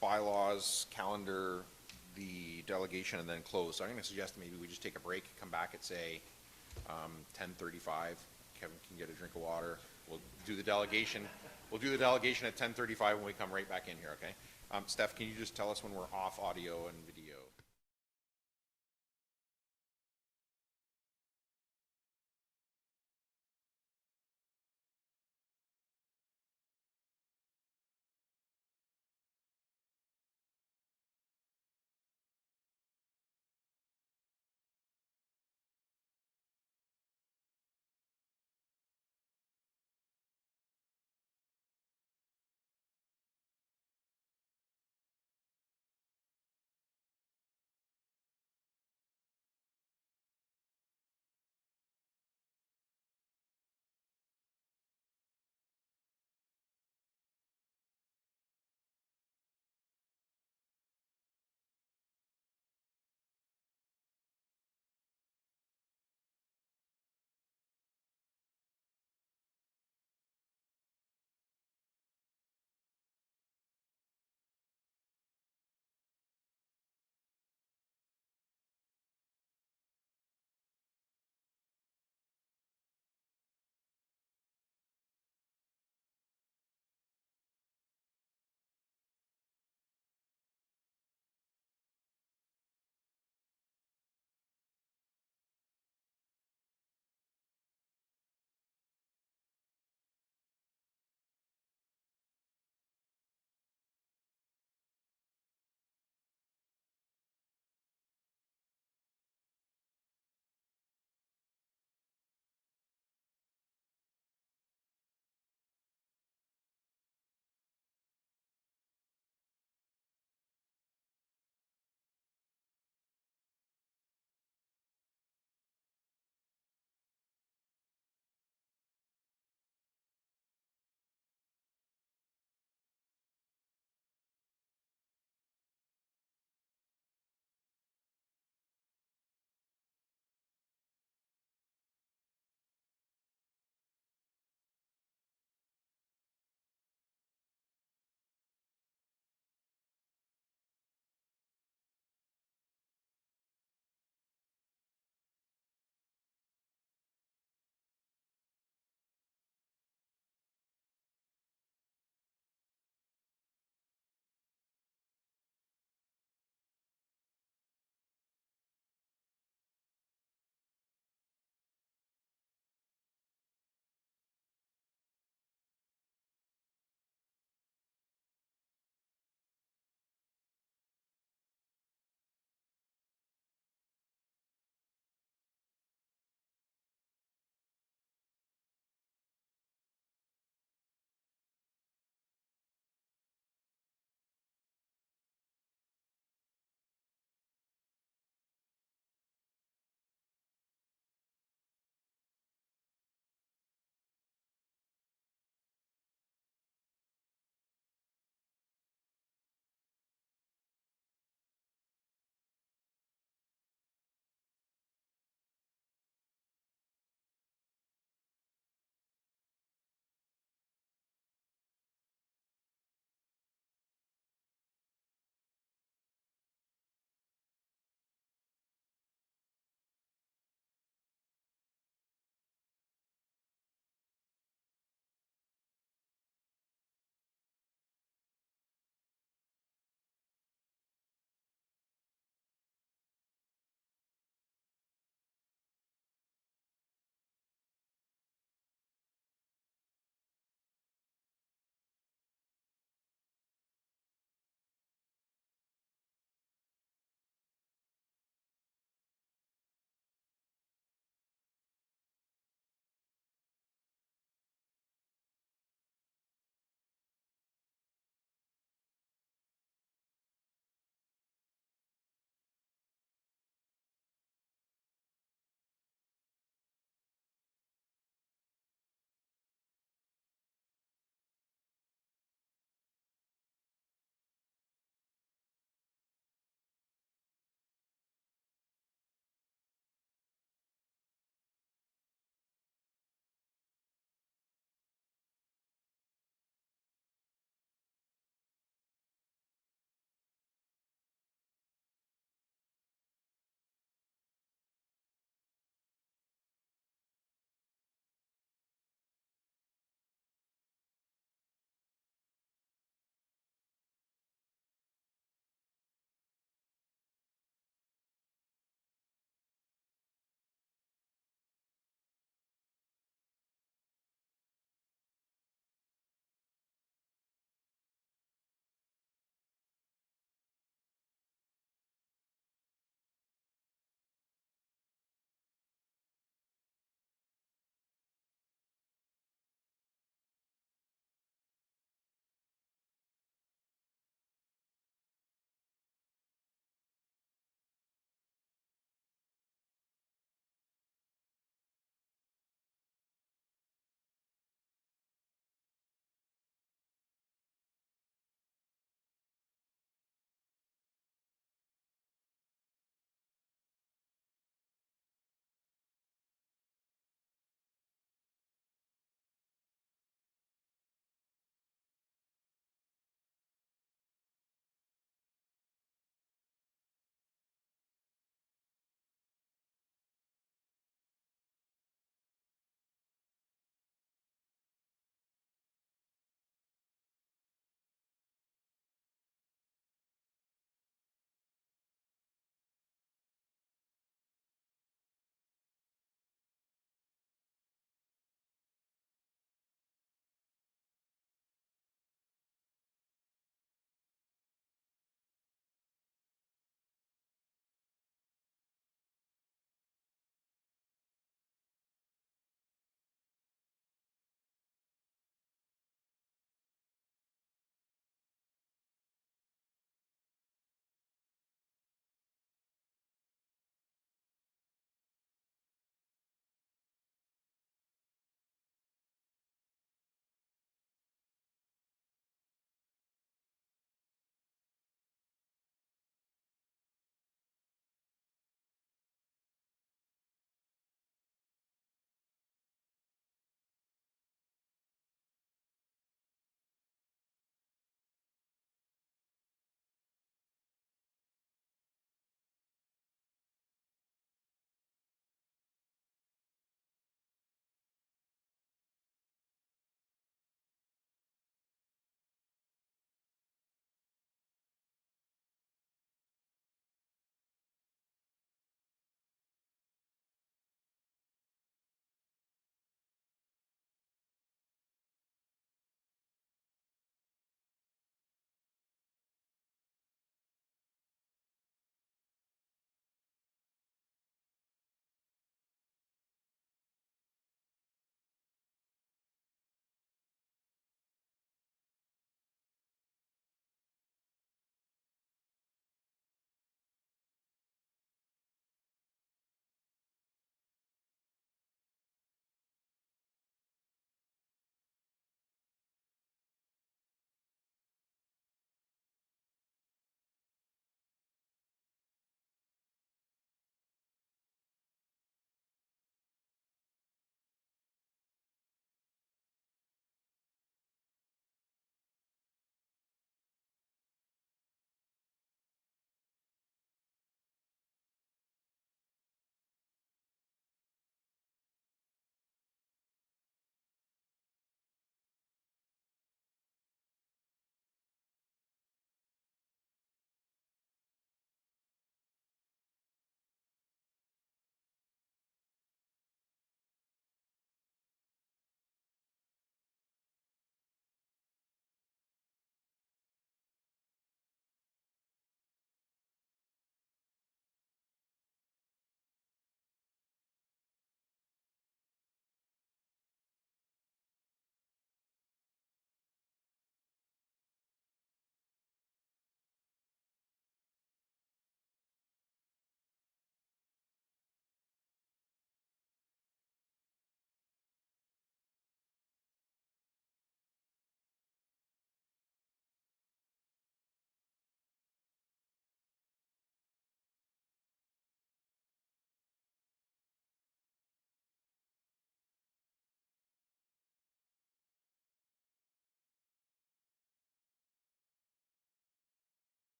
bylaws, calendar, the delegation, and then close. So I'm going to suggest that maybe we just take a break, come back at say 10:35. Kevin can get a drink of water. We'll do the delegation. We'll do the delegation at 10:35 when we come right back in here. Okay. Steph, can you just tell us when we're off audio and video?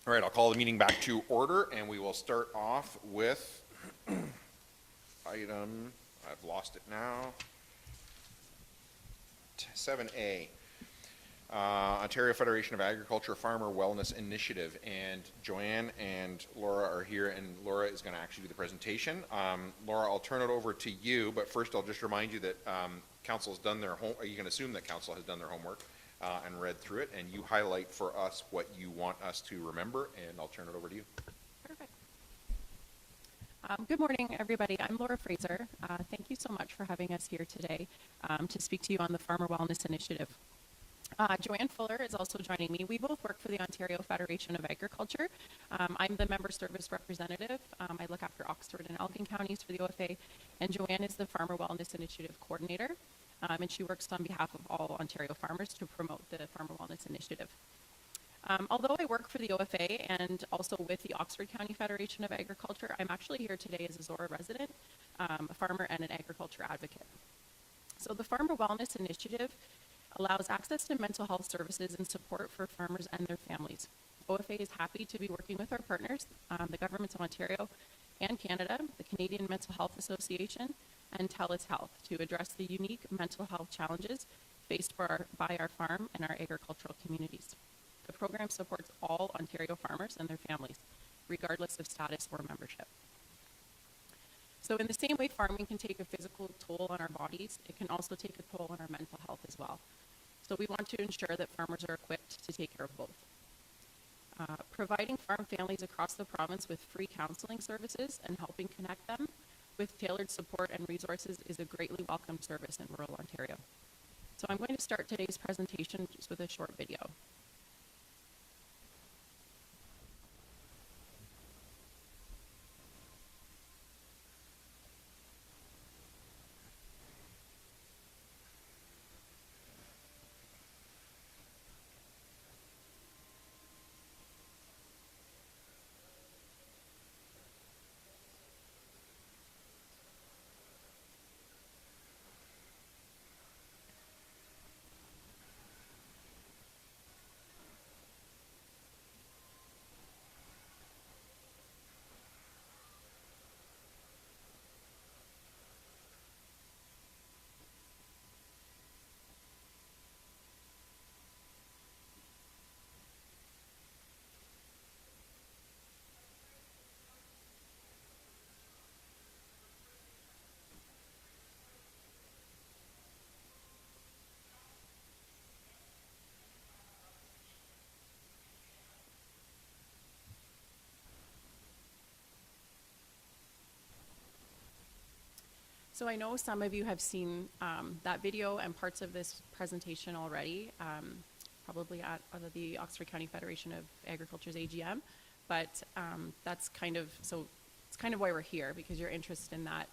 All right, I'll call the meeting back to order, and we will start off with item, I've lost it now, 7A, Ontario Federation of Agriculture Farmer Wellness Initiative. And Joanne and Laura are here, and Laura is going to actually do the presentation. Laura, I'll turn it over to you, but first I'll just remind you that council's done their you can assume that council has done their homework and read through it, and you highlight for us what you want us to remember, and I'll turn it over to you. Perfect. Good morning, everybody. I'm Laura Fraser. Thank you so much for having us here today to speak to you on the Farmer Wellness Initiative. Joanne Fuller is also joining me. We both work for the Ontario Federation of Agriculture. I'm the member service representative. I look after Oxford and Elgin counties for the OFA, and Joanne is the Farmer Wellness Initiative coordinator, and she works on behalf of all Ontario farmers to promote the Farmer Wellness Initiative. Although I work for the OFA and also with the Oxford County Federation of Agriculture, I'm actually here today as a Zorra resident, a farmer and an agriculture advocate. So the Farmer Wellness Initiative allows access to mental health services and support for farmers and their families. OFA is happy to be working with our partners, the governments of Ontario and Canada, the Canadian Mental Health Association, and TELUS Health to address the unique mental health challenges faced by our farm and our agricultural communities. The program supports all Ontario farmers and their families, regardless of status or membership. So in the same way farming can take a physical toll on our bodies, it can also take a toll on our mental health as well. So we want to ensure that farmers are equipped to take care of both. Providing farm families across the province with free counseling services and helping connect them with tailored support and resources is a greatly welcomed service in rural Ontario. So I'm going to start today's presentation just with a short video. So I know some of you have seen that video and parts of this presentation already, probably at the Oxford County Federation of Agriculture's AGM, but that's kind of, so it's kind of why we're here, because your interest in that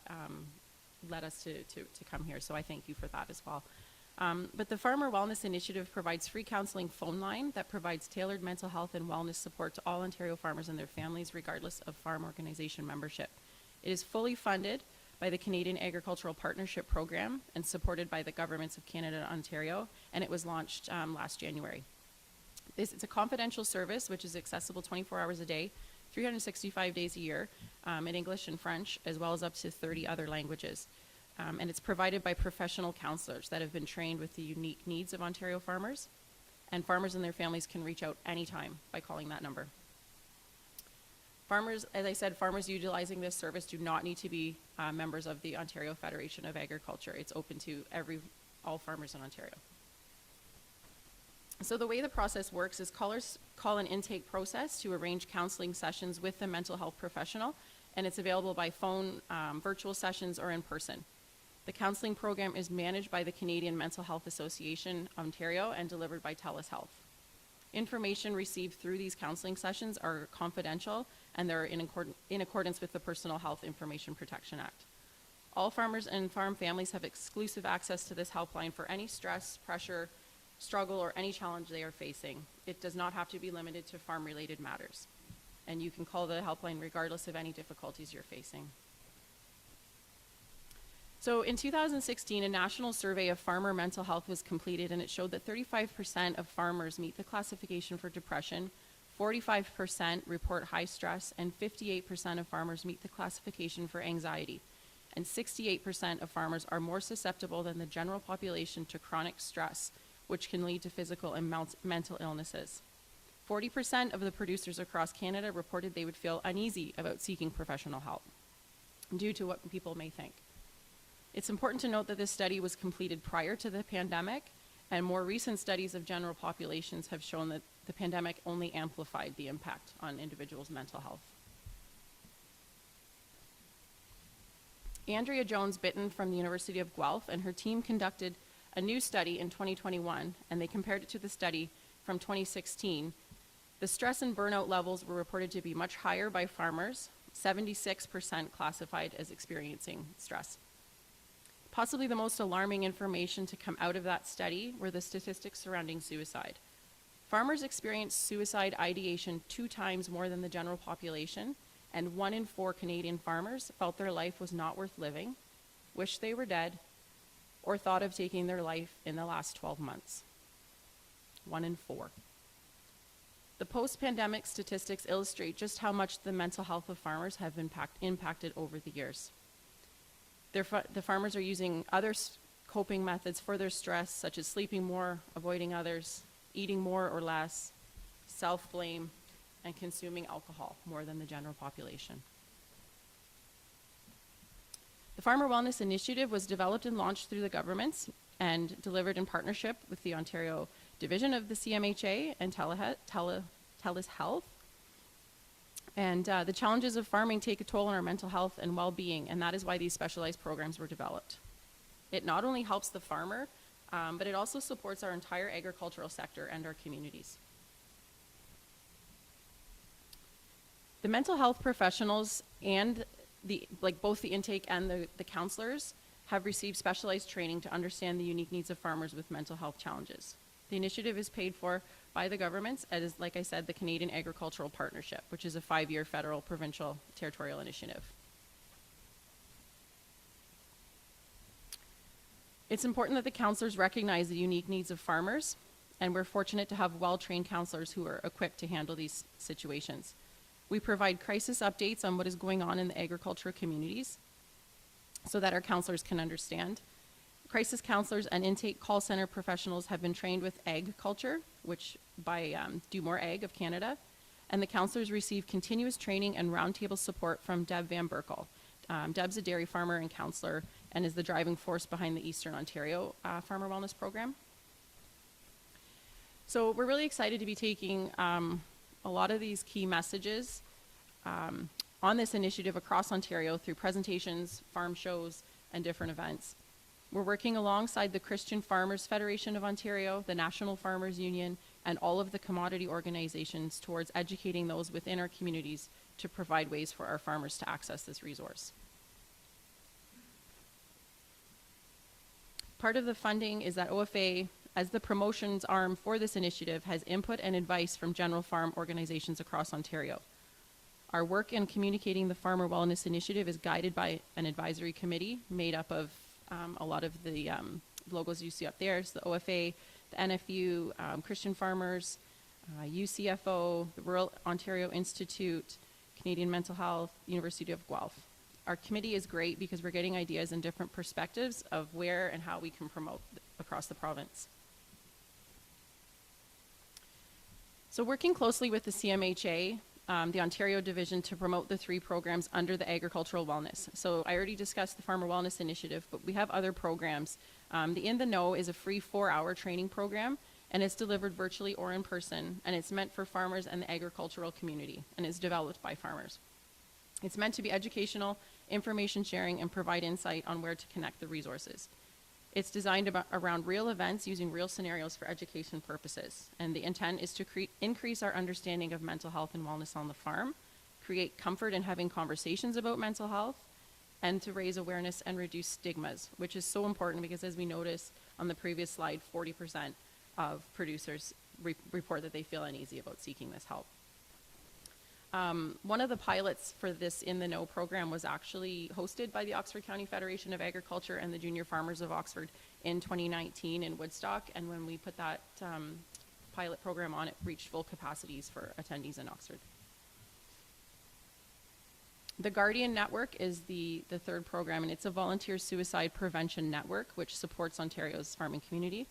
led us to come here, so I thank you for that as well. But the Farmer Wellness Initiative provides free counseling phone line that provides tailored mental health and wellness support to all Ontario farmers and their families, regardless of farm organization membership. It is fully funded by the Canadian Agricultural Partnership Program and supported by the governments of Canada and Ontario, and it was launched last January. It's a confidential service which is accessible 24 hours a day, 365 days a year, in English and French, as well as up to 30 other languages. And it's provided by professional counselors that have been trained with the unique needs of Ontario farmers, and farmers and their families can reach out anytime by calling that number. Farmers, as I said, farmers utilizing this service do not need to be members of the Ontario Federation of Agriculture. It's open to all farmers in Ontario. So the way the process works is callers call an intake process to arrange counseling sessions with the mental health professional, and it's available by phone, virtual sessions, or in person. The counseling program is managed by the Canadian Mental Health Association, Ontario, and delivered by TELUS Health. Information received through these counseling sessions are confidential, and they're in accordance with the Personal Health Information Protection Act. All farmers and farm families have exclusive access to this helpline for any stress, pressure, struggle, or any challenge they are facing. It does not have to be limited to farm-related matters. And you can call the helpline regardless of any difficulties you're facing. So in 2016, a national survey of farmer mental health was completed, and it showed that 35% of farmers meet the classification for depression, 45% report high stress, and 58% of farmers meet the classification for anxiety. And 68% of farmers are more susceptible than the general population to chronic stress, which can lead to physical and mental illnesses. 40% of the producers across Canada reported they would feel uneasy about seeking professional help due to what people may think. It's important to note that this study was completed prior to the pandemic, and more recent studies of general populations have shown that the pandemic only amplified the impact on individuals' mental health. Andrea Jones-Bitton from the University of Guelph and her team conducted a new study in 2021, and they compared it to the study from 2016. The stress and burnout levels were reported to be much higher by farmers, 76% classified as experiencing stress. Possibly the most alarming information to come out of that study were the statistics surrounding suicide. Farmers experienced suicide ideation 2 times more than the general population, and 1 in 4 Canadian farmers felt their life was not worth living, wished they were dead, or thought of taking their life in the last 12 months. 1 in 4. The post-pandemic statistics illustrate just how much the mental health of farmers have been impacted over the years. The farmers are using other coping methods for their stress, such as sleeping more, avoiding others, eating more or less, self-blame, and consuming alcohol more than the general population. The Farmer Wellness Initiative was developed and launched through the governments and delivered in partnership with the Ontario Division of the CMHA and TELUS Health. And the challenges of farming take a toll on our mental health and well-being, and that is why these specialized programs were developed. It not only helps the farmer, but it also supports our entire agricultural sector and our communities. The mental health professionals and both the intake and the counselors have received specialized training to understand the unique needs of farmers with mental health challenges. The initiative is paid for by the governments, as like I said, the Canadian Agricultural Partnership, which is a 5-year federal, provincial, territorial initiative. It's important that the counselors recognize the unique needs of farmers, and we're fortunate to have well-trained counselors who are equipped to handle these situations. We provide crisis updates on what is going on in the agricultural communities so that our counselors can understand. Crisis counselors and intake call center professionals have been trained with Ag Culture, which by Do More Ag of Canada, and the counselors receive continuous training and roundtable support from Deb Van Berkel. Deb's a dairy farmer and counselor and is the driving force behind the Eastern Ontario Farmer Wellness Program. So we're really excited to be taking a lot of these key messages on this initiative across Ontario through presentations, farm shows, and different events. We're working alongside the Christian Farmers Federation of Ontario, the National Farmers Union, and all of the commodity organizations towards educating those within our communities to provide ways for our farmers to access this resource. Part of the funding is that OFA, as the promotions arm for this initiative, has input and advice from general farm organizations across Ontario. Our work in communicating the Farmer Wellness Initiative is guided by an advisory committee made up of a lot of the logos you see up there. So the OFA, the NFU, Christian Farmers, UCFO, the Rural Ontario Institute, Canadian Mental Health, University of Guelph. Our committee is great because we're getting ideas and different perspectives of where and how we can promote across the province. So working closely with the CMHA, the Ontario Division, to promote the 3 programs under the agricultural wellness. So I already discussed the Farmer Wellness Initiative, but we have other programs. The In the Know is a free 4-hour training program, and it's delivered virtually or in person, and it's meant for farmers and the agricultural community, and it's developed by farmers. It's meant to be educational, information sharing, and provide insight on where to connect the resources. It's designed around real events using real scenarios for education purposes. And the intent is to increase our understanding of mental health and wellness on the farm, create comfort in having conversations about mental health, and to raise awareness and reduce stigmas, which is so important because, as we noticed on the previous slide, 40% of producers report that they feel uneasy about seeking this help. One of the pilots for this In the Know program was actually hosted by the Oxford County Federation of Agriculture and the Junior Farmers of Oxford in 2019 in Woodstock. And when we put that pilot program on it reached full capacities for attendees in Oxford. The Guardian Network is the third program, and it's a volunteer suicide prevention network which supports Ontario's farming community.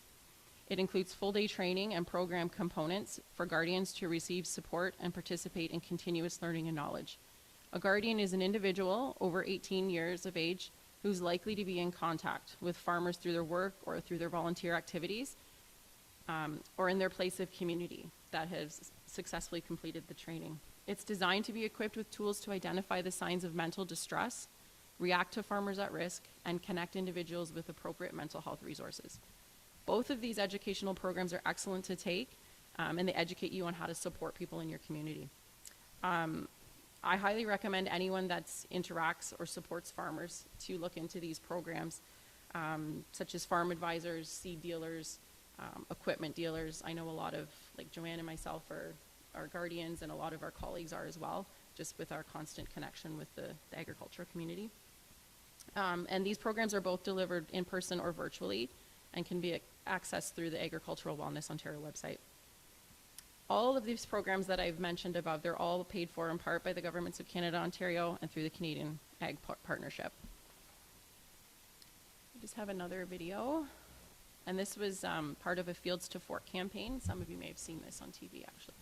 It includes full-day training and program components for Guardians to receive support and participate in continuous learning and knowledge. A Guardian is an individual over 18 years of age who's likely to be in contact with farmers through their work or through their volunteer activities, or in their place of community that has successfully completed the training. It's designed to be equipped with tools to identify the signs of mental distress, react to farmers at risk, and connect individuals with appropriate mental health resources. Both of these educational programs are excellent to take, and they educate you on how to support people in your community. I highly recommend anyone that interacts or supports farmers to look into these programs, such as farm advisors, seed dealers, equipment dealers. I know a lot of, like Joanne and myself are Guardians, and a lot of our colleagues are as well, just with our constant connection with the agriculture community. And these programs are both delivered in person or virtually and can be accessed through the Agricultural Wellness Ontario website. All of these programs that I've mentioned above, they're all paid for in part by the governments of Canada, Ontario, and through the Canadian Ag Partnership. We just have another video. And this was part of a Fields to Fork campaign. Some of you may have seen this on TV, actually.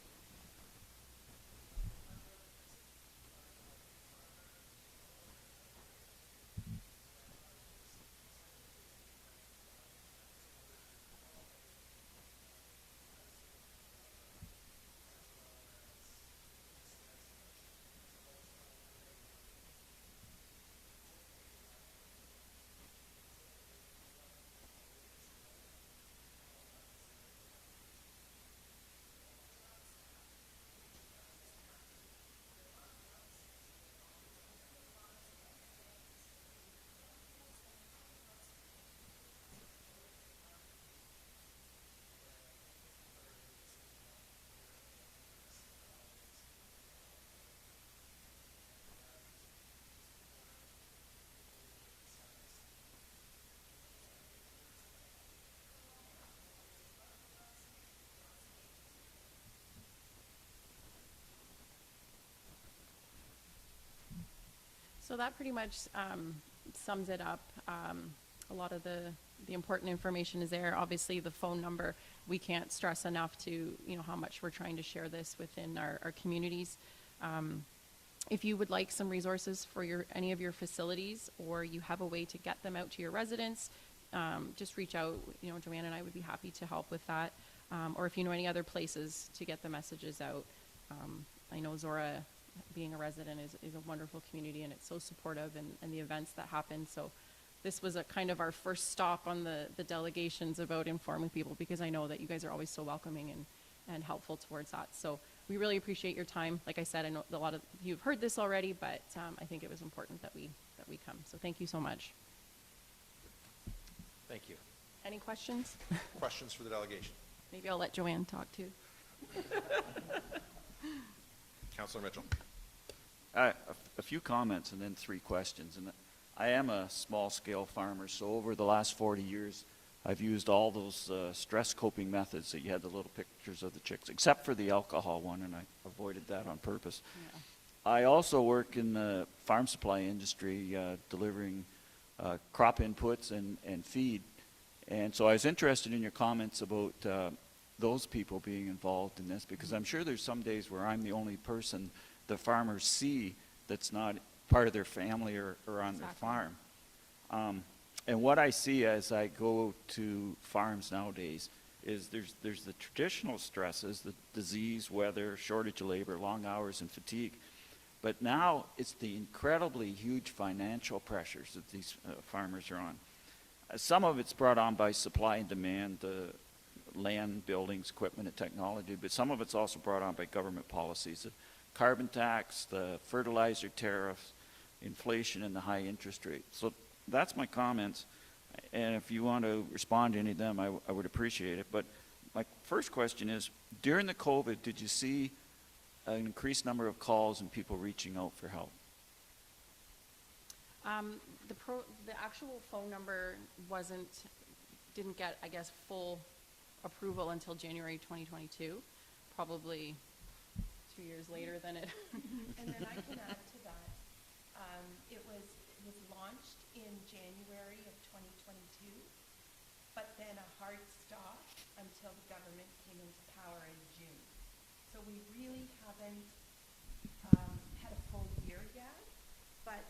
So that pretty much sums it up. A lot of the important information is there. Obviously, the phone number, we can't stress enough to, how much we're trying to share this within our communities. If you would like some resources for any of your facilities, or you have a way to get them out to your residents, just reach out. Joanne and I would be happy to help with that. Or if you know any other places to get the messages out. I know Zorra, being a resident, is a wonderful community, and it's so supportive, and the events that happen. So this was a kind of our first stop on the delegations about informing people, because I know that you guys are always so welcoming and helpful towards that. So we really appreciate your time. Like I said, I know a lot of you have heard this already, but I think it was important that we come. So thank you so much. Thank you. Any questions? Questions for the delegation? Maybe I'll let Joanne talk too. Councillor Mitchell. A few comments and then 3 questions. And I am a small-scale farmer, so over the last 40 years, I've used all those stress coping methods that you had the little pictures of the chicks, except for the alcohol one, and I avoided that on purpose. Yeah. I also work in the farm supply industry, delivering crop inputs and feed. And so I was interested in your comments about those people being involved in this, because I'm sure there's some days where I'm the only person the farmers see that's not part of their family or on their farm. And what I see as I go to farms nowadays is there's the traditional stresses, the disease, weather, shortage of labor, long hours, and fatigue. But now it's the incredibly huge financial pressures that these farmers are on. Some of it's brought on by supply and demand, land, buildings, equipment, and technology, but some of it's also brought on by government policies. The carbon tax, the fertilizer tariffs, inflation, and the high interest rate. So that's my comments, and if you want to respond to any of them, I would appreciate it. But my first question is, during the COVID, did you see an increased number of calls and people reaching out for help? The actual phone number didn't get, I guess, full approval until January 2022, probably 2 years later than it. And then I can add to that. It was launched in January of 2022, but then a hard stop until the government came into power in June. So we really haven't had a full year yet, but,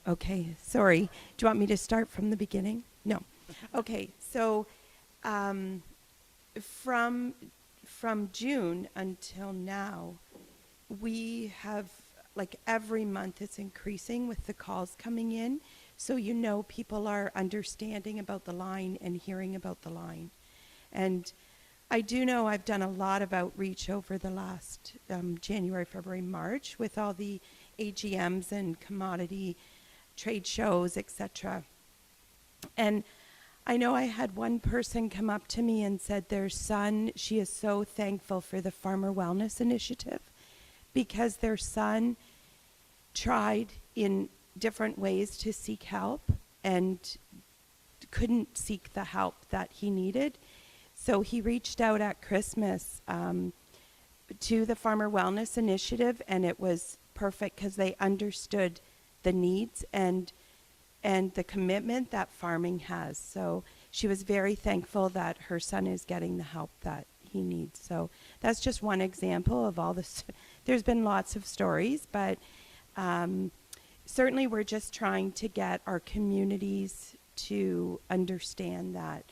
okay, sorry. Do you want me to start from the beginning? No. Okay, so from June until now, we have, like, every month it's increasing with the calls coming in. So you know people are understanding about the line and hearing about the line. And I do know I've done a lot of outreach over the last January, February, March with all the AGMs and commodity trade shows, etc. And I know I had one person come up to me and said their son, she is so thankful for the Farmer Wellness Initiative because their son tried in different ways to seek help and couldn't seek the help that he needed. So he reached out at Christmas to the Farmer Wellness Initiative, and it was perfect because they understood the needs and the commitment that farming has. So she was very thankful that her son is getting the help that he needs. So that's just one example of all this. There's been lots of stories, but certainly we're just trying to get our communities to understand that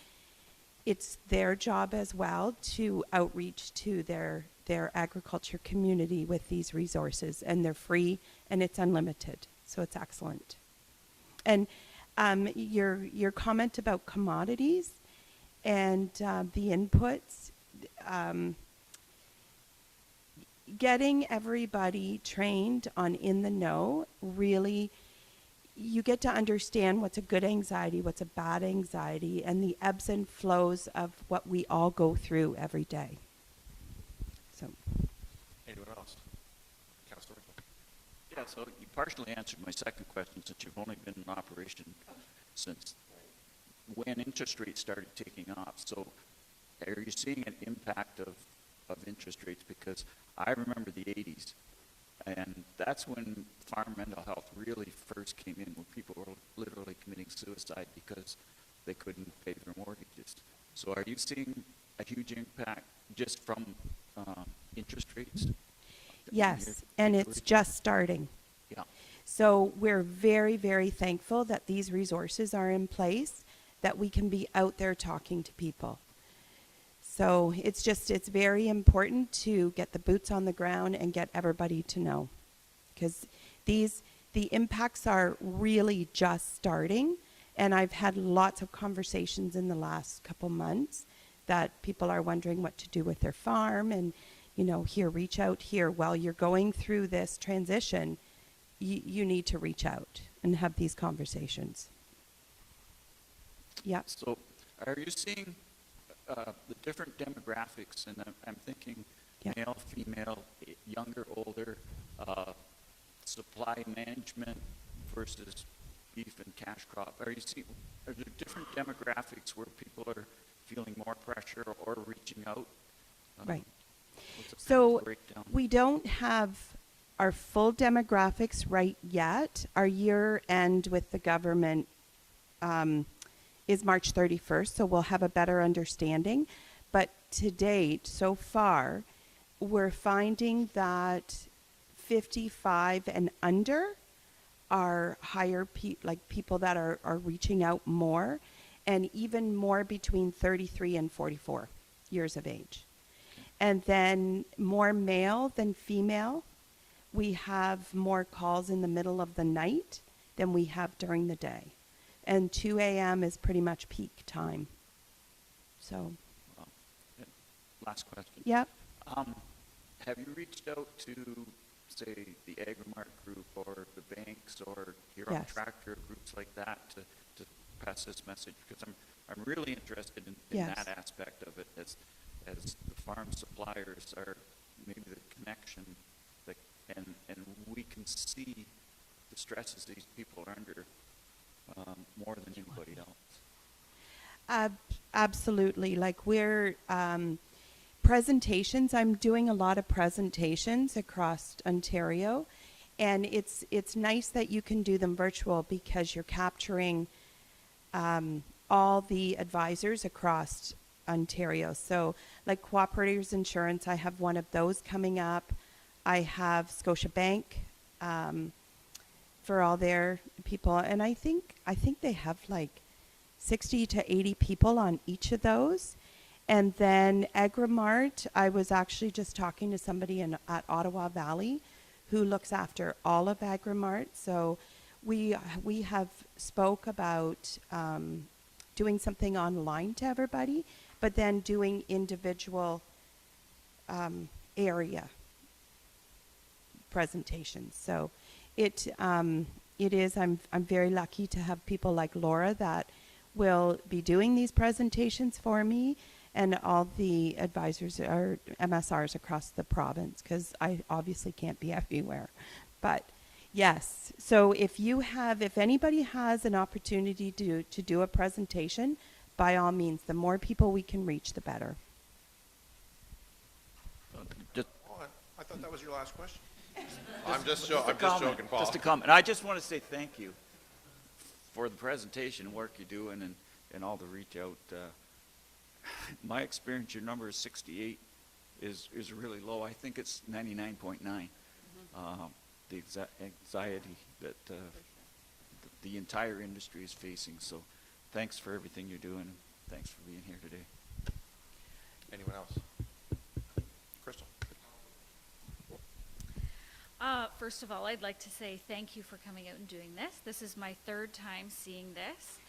it's their job as well to outreach to their agriculture community with these resources, and they're free and it's unlimited. So it's excellent. And your comment about commodities and the inputs, getting everybody trained on in the know, really, you get to understand what's a good anxiety, what's a bad anxiety, and the ebbs and flows of what we all go through every day. So. Anyone else? Councilor Rickman. Yeah, so you partially answered my second question, since you've only been in operation since when interest rates started taking off. So are you seeing an impact of interest rates? Because I remember the 80s, and that's when farm mental health really first came in, when people were literally committing suicide because they couldn't pay their mortgages. So are you seeing a huge impact just from interest rates? Yes, and it's just starting. Yeah. So we're very, very thankful that these resources are in place, that we can be out there talking to people. So it's very important to get the boots on the ground and get everybody to know, because the impacts are really just starting. And I've had lots of conversations in the last couple months that people are wondering what to do with their farm, and here, reach out here. While you're going through this transition, you need to reach out and have these conversations. Yeah. So are you seeing the different demographics, and I'm thinking male, female, younger, older, supply management versus beef and cash crop? Are there different demographics where people are feeling more pressure or reaching out? Right. So we don't have our full demographics right yet. Our year end with the government is March 31st, so we'll have a better understanding. But to date, so far, we're finding that 55 and under are higher, people that are reaching out more, and even more between 33 and 44 years of age. And then more male than female. We have more calls in the middle of the night than we have during the day. And 2 a.m. is pretty much peak time. So. Last question. Yep. Have you reached out to, say, the Agrimart group or the banks or Hero Yes. Tractor, groups like that, to pass this message? Because I'm really interested in Yes. that aspect of it, as the farm suppliers are maybe the connection, and we can see the stresses these people are under more than anybody else. absolutely. Like we're presentations. I'm doing a lot of presentations across Ontario, and it's nice that you can do them virtual because you're capturing all the advisors across Ontario. So like Cooperators Insurance, I have one of those coming up. I have Scotiabank for all their people, and I think they have like 60 to 80 people on each of those. And then Agrimart, I was actually just talking to somebody at Ottawa Valley who looks after all of Agrimart. So we have spoke about doing something online to everybody, but then doing individual area presentations. So it is. I'm very lucky to have people like Laura that will be doing these presentations for me, and all the advisors or MSRs across the province, because I obviously can't be everywhere. But yes, so if anybody has an opportunity to do a presentation, by all means, the more people we can reach, the better. Just, I thought that was your last question. I'm just joking, Paul. Just a comment. I just want to say thank you for the presentation, work you're doing, and all the reach out. My experience, your number is 68 is really low. I think it's 99.9. The anxiety that the entire industry is facing. So thanks for everything you're doing. Thanks for being here today. Anyone else? Crystal. First of all, I'd like to say thank you for coming out and doing this. This is my third time seeing this.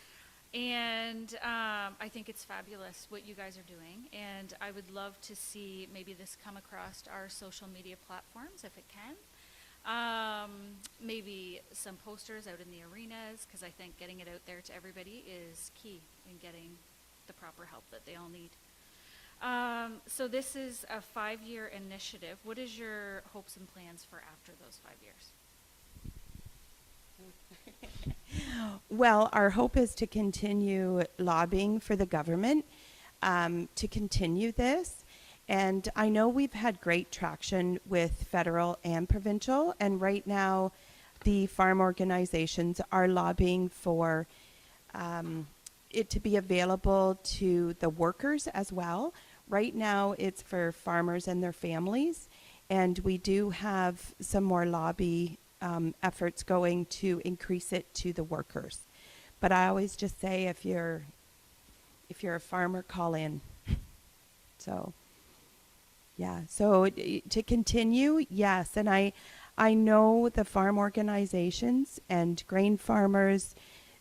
And I think it's fabulous what you guys are doing. And I would love to see maybe this come across our social media platforms if it can. Maybe some posters out in the arenas, because I think getting it out there to everybody is key in getting the proper help that they all need. So this is a 5-year initiative. What is your hopes and plans for after those 5 years? Well, our hope is to continue lobbying for the government to continue this. And I know we've had great traction with federal and provincial. And right now, the farm organizations are lobbying for it to be available to the workers as well. Right now, it's for farmers and their families. And we do have some more lobby efforts going to increase it to the workers. But I always just say, if you're a farmer, call in. So, yeah. So to continue, yes. And I know the farm organizations and grain farmers,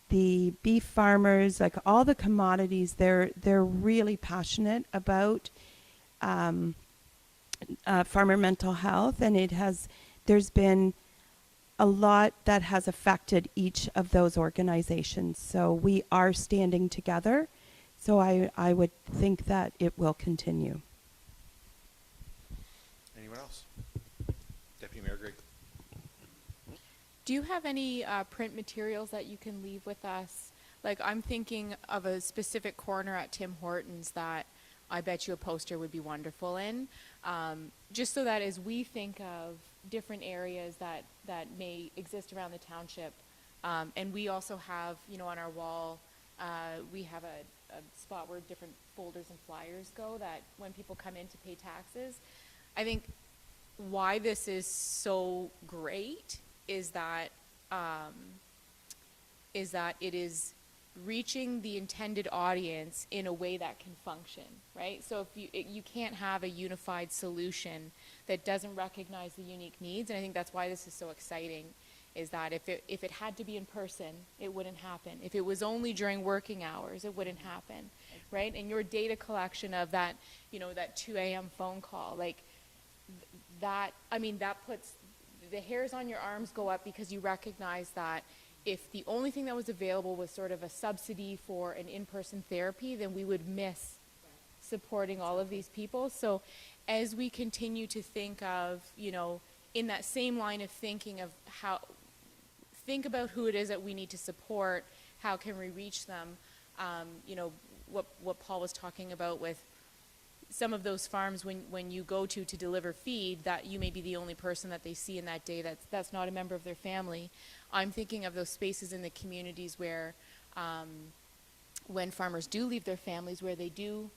the beef farmers, like all the commodities, they're really passionate about farmer mental health, and there's been a lot that has affected each of those organizations. So we are standing together. So I would think that it will continue. Anyone else? Deputy Mayor Greg. Do you have any print materials that you can leave with us? Like, I'm thinking of a specific corner at Tim Hortons that I bet you a poster would be wonderful in. Just so that as we think of different areas that may exist around the township, and we also have, on our wall, we have a spot where different folders and flyers go, that when people come in to pay taxes, I think why this is so great is that it is reaching the intended audience in a way that can function, right? So if you can't have a unified solution that doesn't recognize the unique needs, and I think that's why this is so exciting, is that if it had to be in person, it wouldn't happen. If it was only during working hours, it wouldn't happen, right? And your data collection of that, that 2 a.m. phone call, like that puts the hairs on your arms go up, because you recognize that if the only thing that was available was sort of a subsidy for an in-person therapy, then we would miss supporting all of these people. So as we continue to think of, in that same line of thinking of think about who it is that we need to support, how can we reach them, what Paul was talking about with some of those farms when you go to deliver feed, that you may be the only person that they see in that day that's not a member of their family. I'm thinking of those spaces in the communities where when farmers do leave their families, where they do,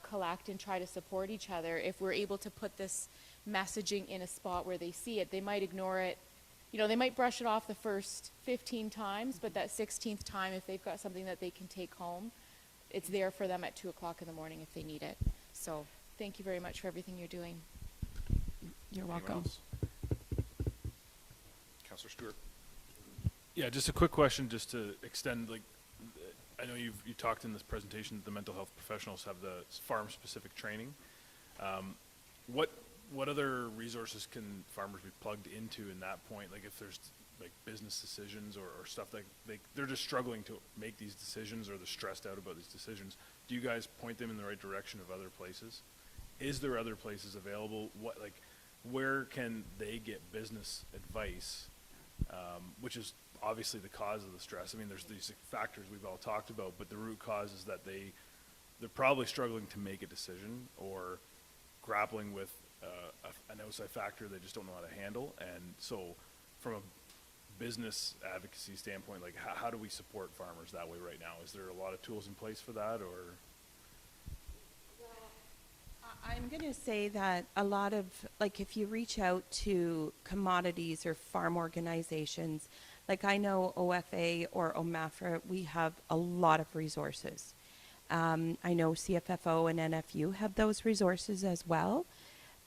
collect and try to support each other. If we're able to put this messaging in a spot where they see it, they might ignore it. They might brush it off the first 15 times, but that 16th time, if they've got something that they can take home, it's there for them at 2 o'clock in the morning if they need it. So thank you very much for everything you're doing. You're Anyone welcome. else? Councillor Stewart. Yeah, just a quick question, just to extend, I know you talked in this presentation that the mental health professionals have the farm-specific training. What other resources can farmers be plugged into in that point? Like if there's business decisions or stuff that they're just struggling to make these decisions, or they're stressed out about these decisions, do you guys point them in the right direction of other places? Is there other places available? Where can they get business advice, which is obviously the cause of the stress? I mean, there's these factors we've all talked about, but the root cause is that they're probably struggling to make a decision or grappling with an outside factor they just don't know how to handle. And so from a business advocacy standpoint, how do we support farmers that way right now? Is there a lot of tools in place for that, or? I'm going to say that a lot of, if you reach out to commodities or farm organizations, I know OFA or OMAFRA, we have a lot of resources. I know CFFO and NFU have those resources as well.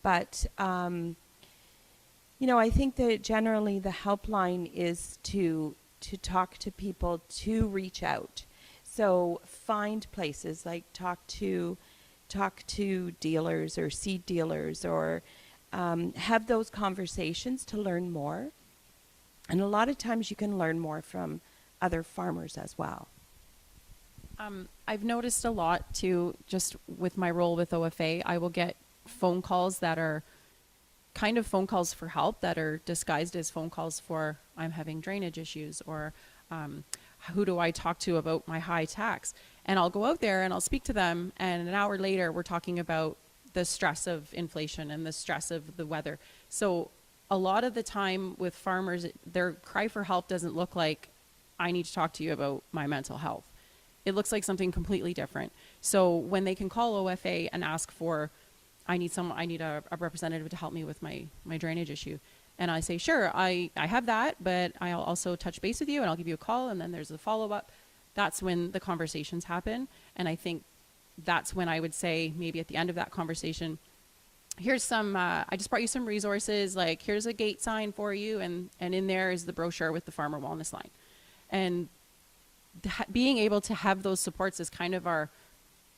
But, I think that generally the helpline is to talk to people, to reach out. So find places, talk to dealers or seed dealers, or have those conversations to learn more. And a lot of times you can learn more from other farmers as well. I've noticed a lot too, just with my role with OFA, I will get phone calls that are kind of phone calls for help that are disguised as phone calls for I'm having drainage issues, or who do I talk to about my high tax? And I'll go out there and I'll speak to them, and an hour later we're talking about the stress of inflation and the stress of the weather. So a lot of the time with farmers, their cry for help doesn't look like I need to talk to you about my mental health. It looks like something completely different. So when they can call OFA and ask for, I need a representative to help me with my drainage issue. And I say, sure, I have that, but I'll also touch base with you and I'll give you a call, and then there's a follow-up. That's when the conversations happen. And I think that's when I would say, maybe at the end of that conversation, here's some, I just brought you some resources, here's a gate sign for you, and in there is the brochure with the Farmer Wellness Line. And being able to have those supports is kind of our,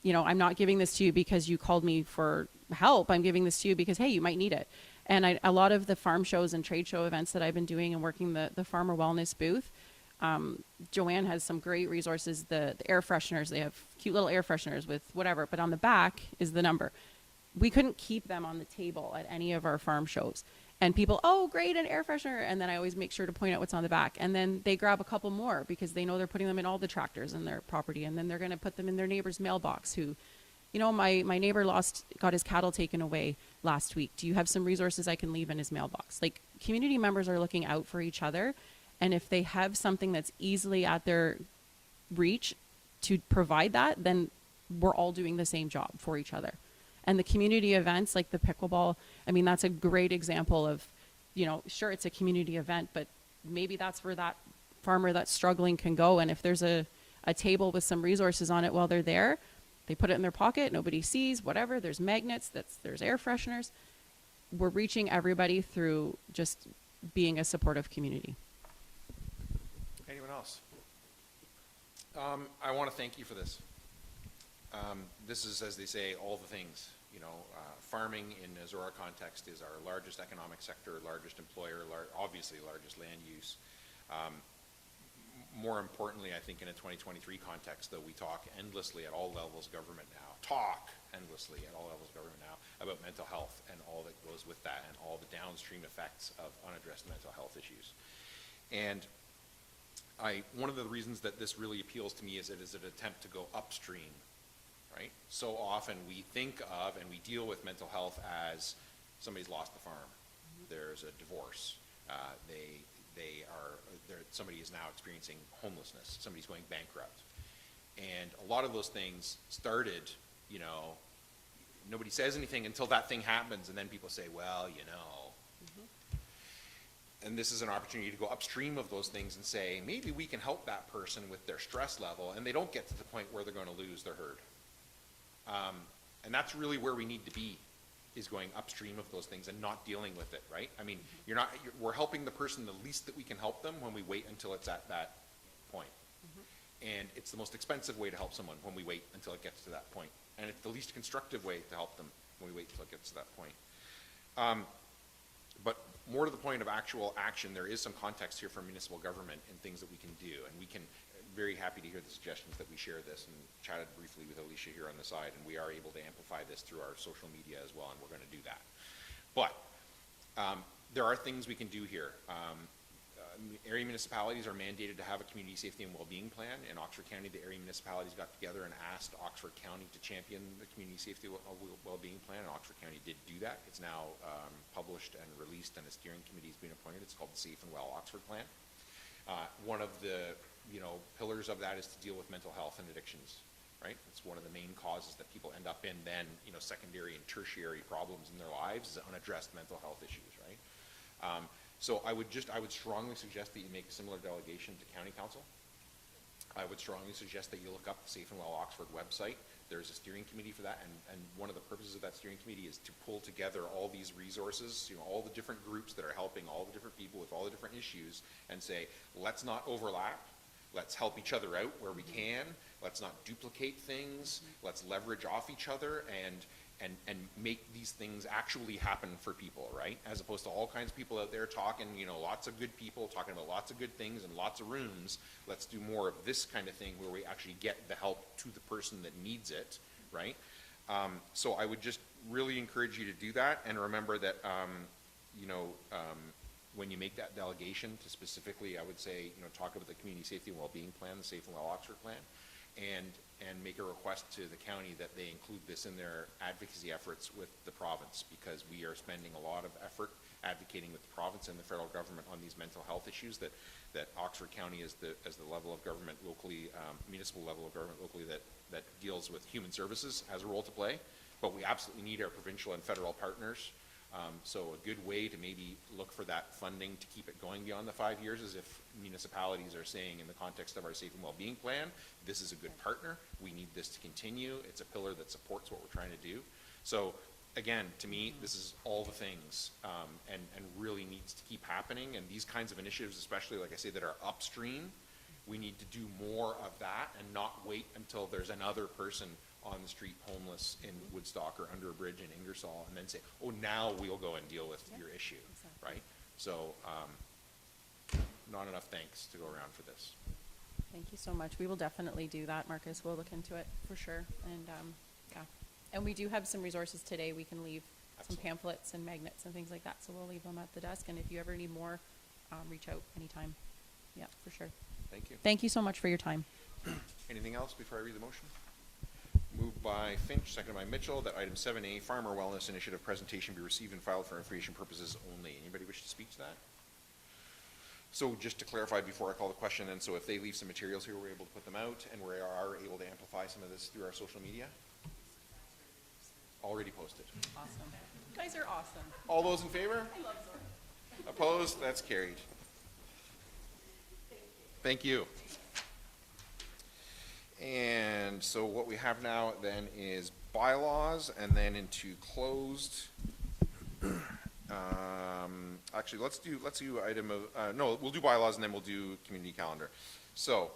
I'm not giving this to you because you called me for help. I'm giving this to you because, hey, you might need it. And a lot of the farm shows and trade show events that I've been doing and working the farmer wellness booth, Joanne has some great resources, the air fresheners. They have cute little air fresheners with whatever, but on the back is the number. We couldn't keep them on the table at any of our farm shows. And people, oh, great, an air freshener. And then I always make sure to point out what's on the back. And then they grab a couple more because they know they're putting them in all the tractors in their property. And then they're going to put them in their neighbor's mailbox who, my neighbor got his cattle taken away last week. Do you have some resources I can leave in his mailbox? Community members are looking out for each other. And if they have something that's easily at their reach to provide that, then we're all doing the same job for each other. And the community events like the pickleball, that's a great example of, sure, it's a community event, but maybe that's where that farmer that's struggling can go. And if there's a table with some resources on it while they're there, they put it in their pocket, nobody sees, whatever. There's magnets, there's air fresheners. We're reaching everybody through just being a supportive community. Anyone else? I want to thank you for this. This is, as they say, all the things. Farming in a Zorra context is our largest economic sector, largest employer, obviously largest land use. More importantly, I think in a 2023 context, though, we talk endlessly at all levels of government now, about mental health and all that goes with that and all the downstream effects of unaddressed mental health issues. And one of the reasons that this really appeals to me is it is an attempt to go upstream right? So often we think of and we deal with mental health as somebody's lost the farm, there's a divorce, somebody is now experiencing homelessness, somebody's going bankrupt. And a lot of those things started, you know, nobody says anything until that thing happens, and then people say, well, you know. And this is an opportunity to go upstream of those things and say, maybe we can help that person with their stress level, and they don't get to the point where they're going to lose their herd. And that's really where we need to be, is going upstream of those things and not dealing with it, right? I mean, we're helping the person the least that we can help them when we wait until it's at that point. And it's the most expensive way to help someone when we wait until it gets to that point. And it's the least constructive way to help them when we wait until it gets to that point. But more to the point of actual action, there is some context here for municipal government and things that we can do. And we can, very happy to hear the suggestions that we share this, and chatted briefly with Alicia here on the side, and we are able to amplify this through our social media as well, and we're going to do that. But there are things we can do here. Area municipalities are mandated to have a community safety and well-being plan. In Oxford County, the area municipalities got together and asked Oxford County to champion the community safety well-being plan, and Oxford County did do that. It's now published and released, and a steering committee has been appointed. It's called the Safe and Well Oxford Plan. One of the pillars of that is to deal with mental health and addictions, right? It's one of the main causes that people end up in then, secondary and tertiary problems in their lives is unaddressed mental health issues, right? So I would strongly suggest that you make a similar delegation to County Council. I would strongly suggest that you look up the Safe and Well Oxford website. There's a steering committee for that, and one of the purposes of that steering committee is to pull together all these resources, all the different groups that are helping all the different people with all the different issues, and say, let's not overlap. Let's help each other out where we can. Let's not duplicate things. Let's leverage off each other and make these things actually happen for people, right? As opposed to all kinds of people out there talking, lots of good people talking about lots of good things and lots of rooms. Let's do more of this kind of thing where we actually get the help to the person that needs it, right? So I would just really encourage you to do that, and remember that, when you make that delegation to specifically, I would say, talk about the community safety and well-being plan, the Safe and Well Oxford plan, and make a request to the county that they include this in their advocacy efforts with the province, because we are spending a lot of effort advocating with the province and the federal government on these mental health issues that Oxford County as the level of government locally, municipal level of government locally that deals with human services has a role to play, but we absolutely need our provincial and federal partners. So a good way to maybe look for that funding to keep it going beyond the 5 years is if municipalities are saying, in the context of our safe and well-being plan, this is a good partner, we need this to continue, it's a pillar that supports what we're trying to do. So again, to me, this is all the things, and really needs to keep happening, and these kinds of initiatives, especially, like I say, that are upstream, we need to do more of that and not wait until there's another person on the street homeless in Woodstock or under a bridge in Ingersoll, and then say, oh, now we'll go and deal with your issue, right? So not enough thanks to go around for this. Thank you so much. We will definitely do that, Marcus. We'll look into it for sure. And yeah, and we do have some resources today. We can leave some pamphlets and magnets and things like that, so we'll leave them at the desk. And if you ever need more, reach out anytime. Yeah, for sure. Thank you. Thank you so much for your time. Anything else before I read the motion? Moved by Finch, seconded by Mitchell, that item 7A, Farmer Wellness Initiative presentation be received and filed for information purposes only. Anybody wish to speak to that? So just to clarify before I call the question, then, so if they leave some materials here, we're able to put them out, and we are able to amplify some of this through our social media? Already posted. Awesome. You guys are awesome. All those in favor? I love Zorra. Opposed? That's carried. Thank you. And so what we have now then is bylaws, and then into closed. Actually, let's do item of, no, we'll do bylaws and then we'll do community calendar. So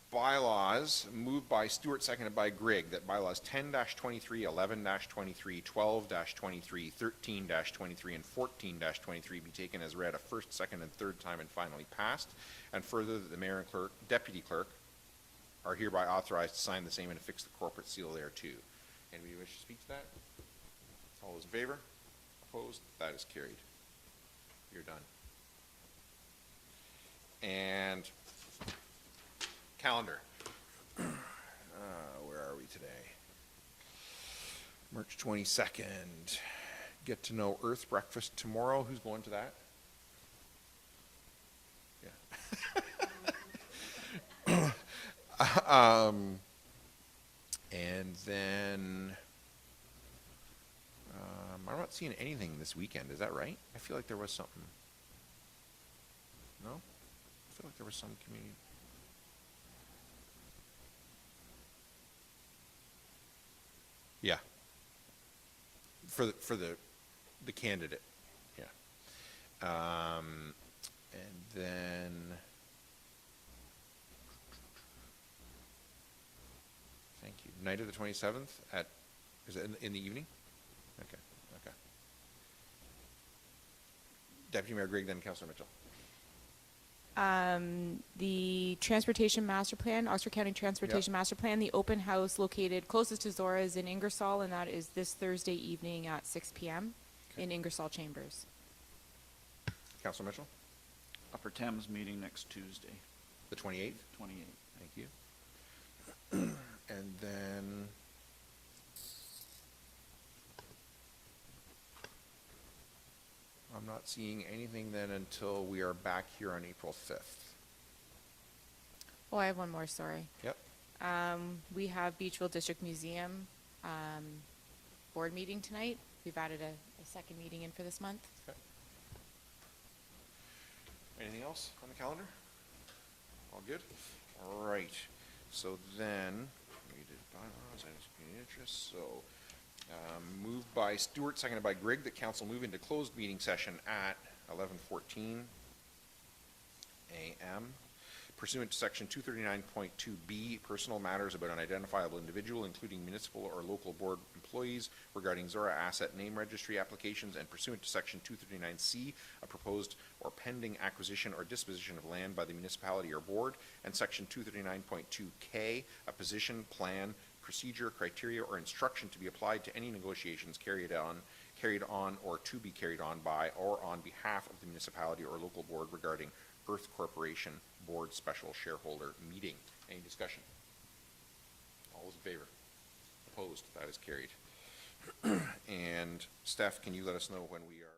bylaws, moved by Stewart, seconded by Grigg, that bylaws 10-23, 11-23, 12-23, 13-23, and 14-23 be taken as read a first, second, and third time and finally passed. And further, that the mayor and clerk, deputy clerk, are hereby authorized to sign the same and affix the corporate seal thereto. Anybody wish to speak to that? All those in favor? Opposed? That is carried. You're done. And calendar. Where are we today? March 22nd. Get to know Earth breakfast tomorrow. Who's going to that? Yeah. And then I'm not seeing anything this weekend. Is that right? I feel like there was something. No? I feel like there was some community. Yeah. For the candidate. Yeah. And then thank you. Night of the 27th at, is it in the evening? Okay. Okay. Deputy Mayor Grigg, then Councillor Mitchell. The transportation master plan, Oxford County Transportation Master Plan, the open house located closest to Zorra is in Ingersoll, and that is this Thursday evening at 6 p.m. in Ingersoll Chambers. Councillor Mitchell? Upper Thames meeting next Tuesday, The 28th? 28th. Thank you. And then I'm not seeing anything then until we are back here on April 5th. Oh, I have one more, sorry. Yep. We have Beachville District Museum board meeting tonight. We've added a second meeting in for this month. Okay. Anything else on the calendar? All good? All right. So then, we did bylaws, items of community interest, so moved by Stewart, seconded by Grigg, that council move into closed meeting session at 11:14 a.m. pursuant to section 239.2B, personal matters about an identifiable individual, including municipal or local board employees, regarding Zorra asset name registry applications, and pursuant to section 239C, a proposed or pending acquisition or disposition of land by the municipality or board, and section 239.2K, a position, plan, procedure, criteria, or instruction to be applied to any negotiations carried on or to be carried on by or on behalf of the municipality or local board regarding Earth Corporation Board Special Shareholder Meeting. Any discussion? All those in favor? Opposed? That is carried. And Steph, can you let us know when we are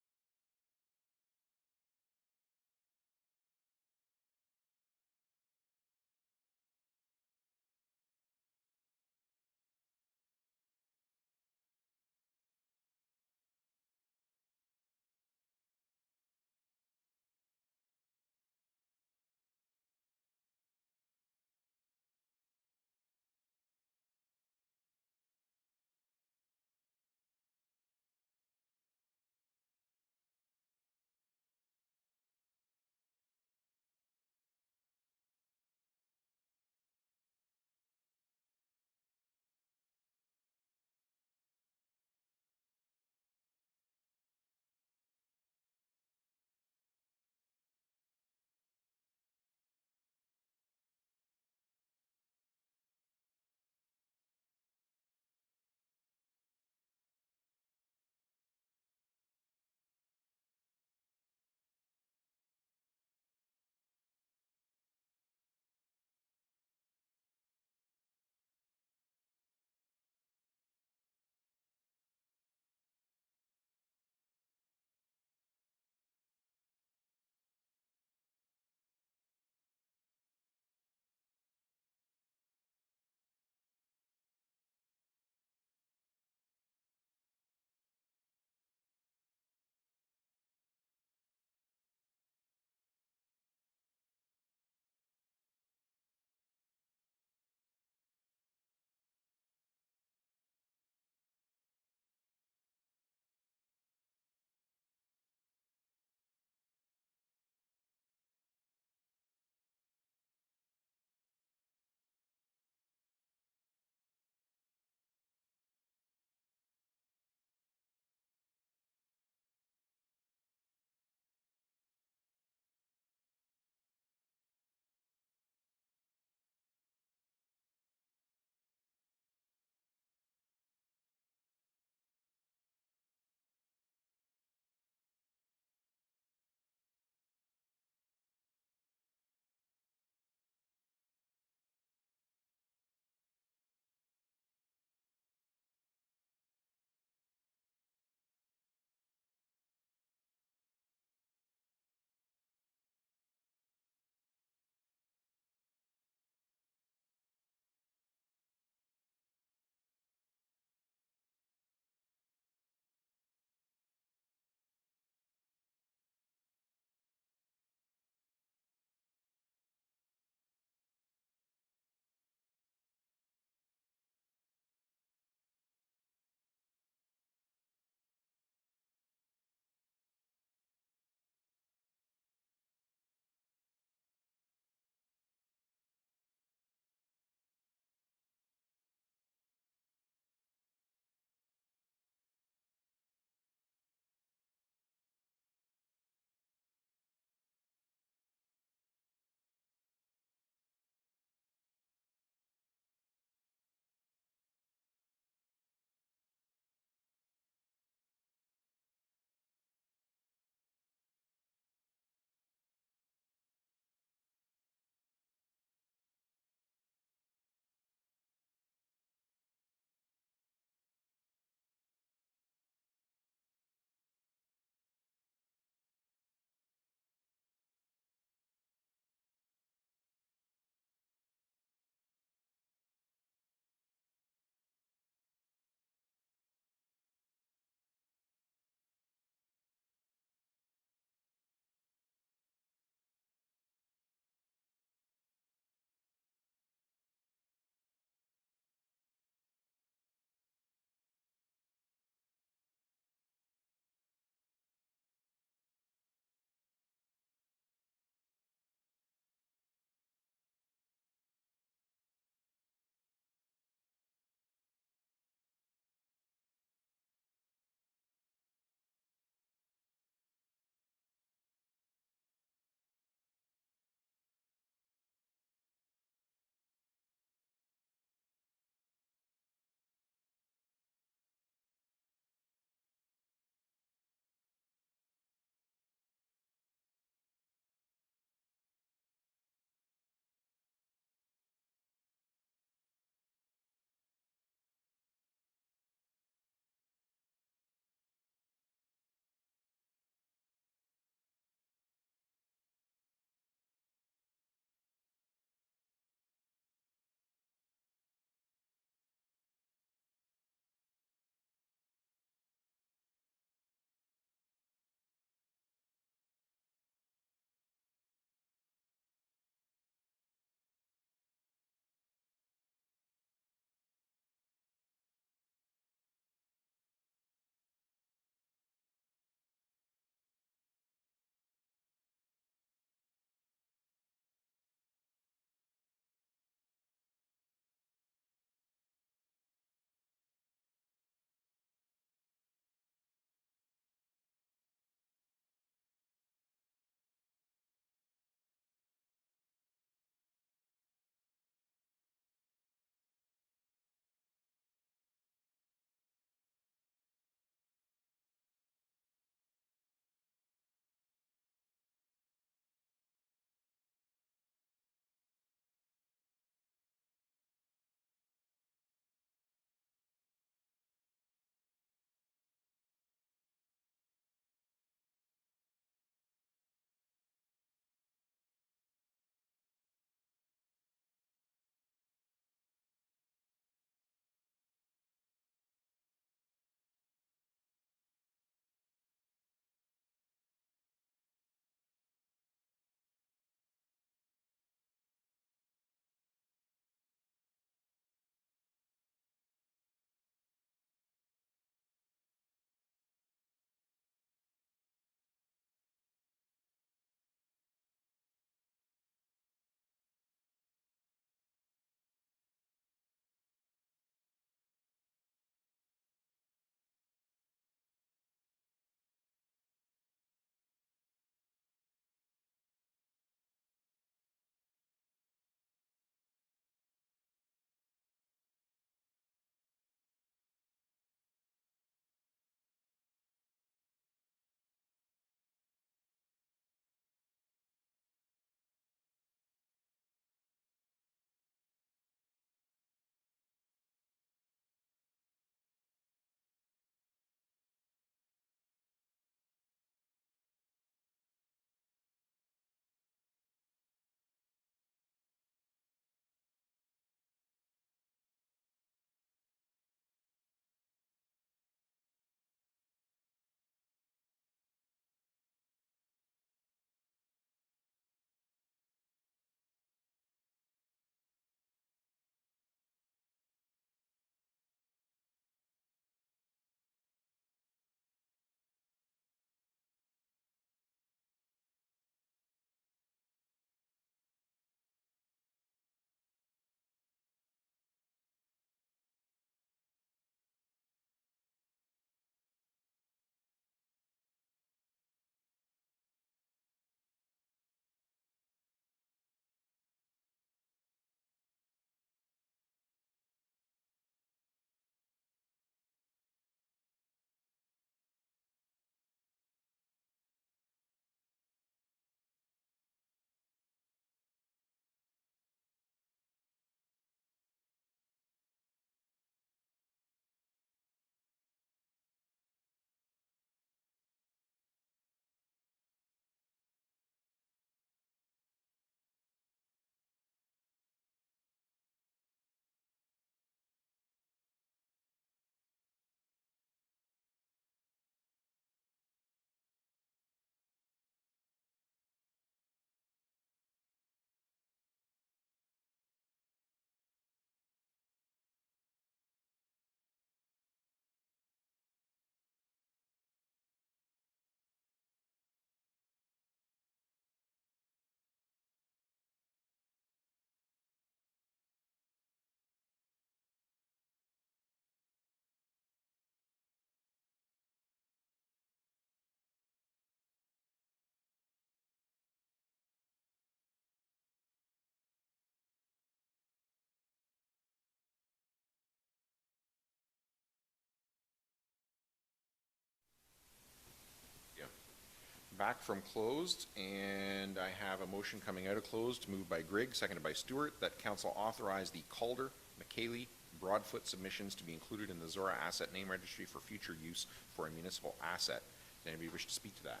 back from closed, and I have a motion coming out of closed, moved by Grigg, seconded by Stewart, that council authorize the Calder, McKaylee, Broadfoot submissions to be included in the Zorra Asset Name Registry for future use for a municipal asset. Does anybody wish to speak to that?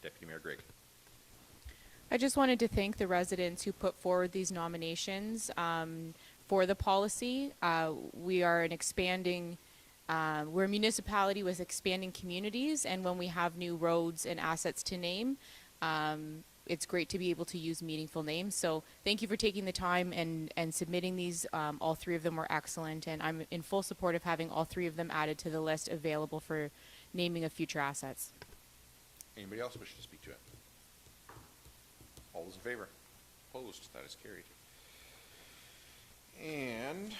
Deputy Mayor Grigg. I just wanted to thank the residents who put forward these nominations for the policy. We are an expanding, we're a municipality with expanding communities, and when we have new roads and assets to name, it's great to be able to use meaningful names. So thank you for taking the time and submitting these. All three of them were excellent, and I'm in full support of having all three of them added to the list available for naming of future assets. Anybody else wish to speak to it? All those in favor? Opposed? That is carried. And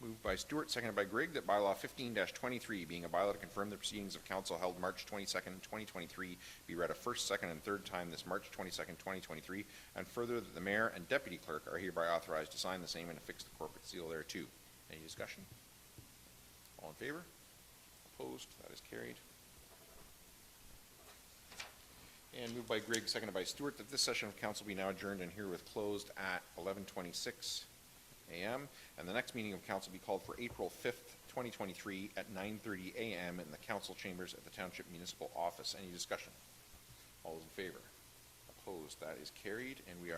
moved by Stewart, seconded by Grigg, that bylaw 15-23, being a bylaw to confirm the proceedings of council held March 22nd, 2023, be read a first, second, and third time this March 22nd, 2023, and further that the mayor and deputy clerk are hereby authorized to sign the same and affix the corporate seal thereto. Any discussion? All in favor? Opposed? That is carried. And moved by Grigg, seconded by Stewart, that this session of council be now adjourned and herewith closed at 11:26 a.m. And the next meeting of council be called for April 5th, 2023 at 9:30 a.m. in the council chambers at the Township Municipal Office. Any discussion? All those in favor? Opposed? That is carried, and we are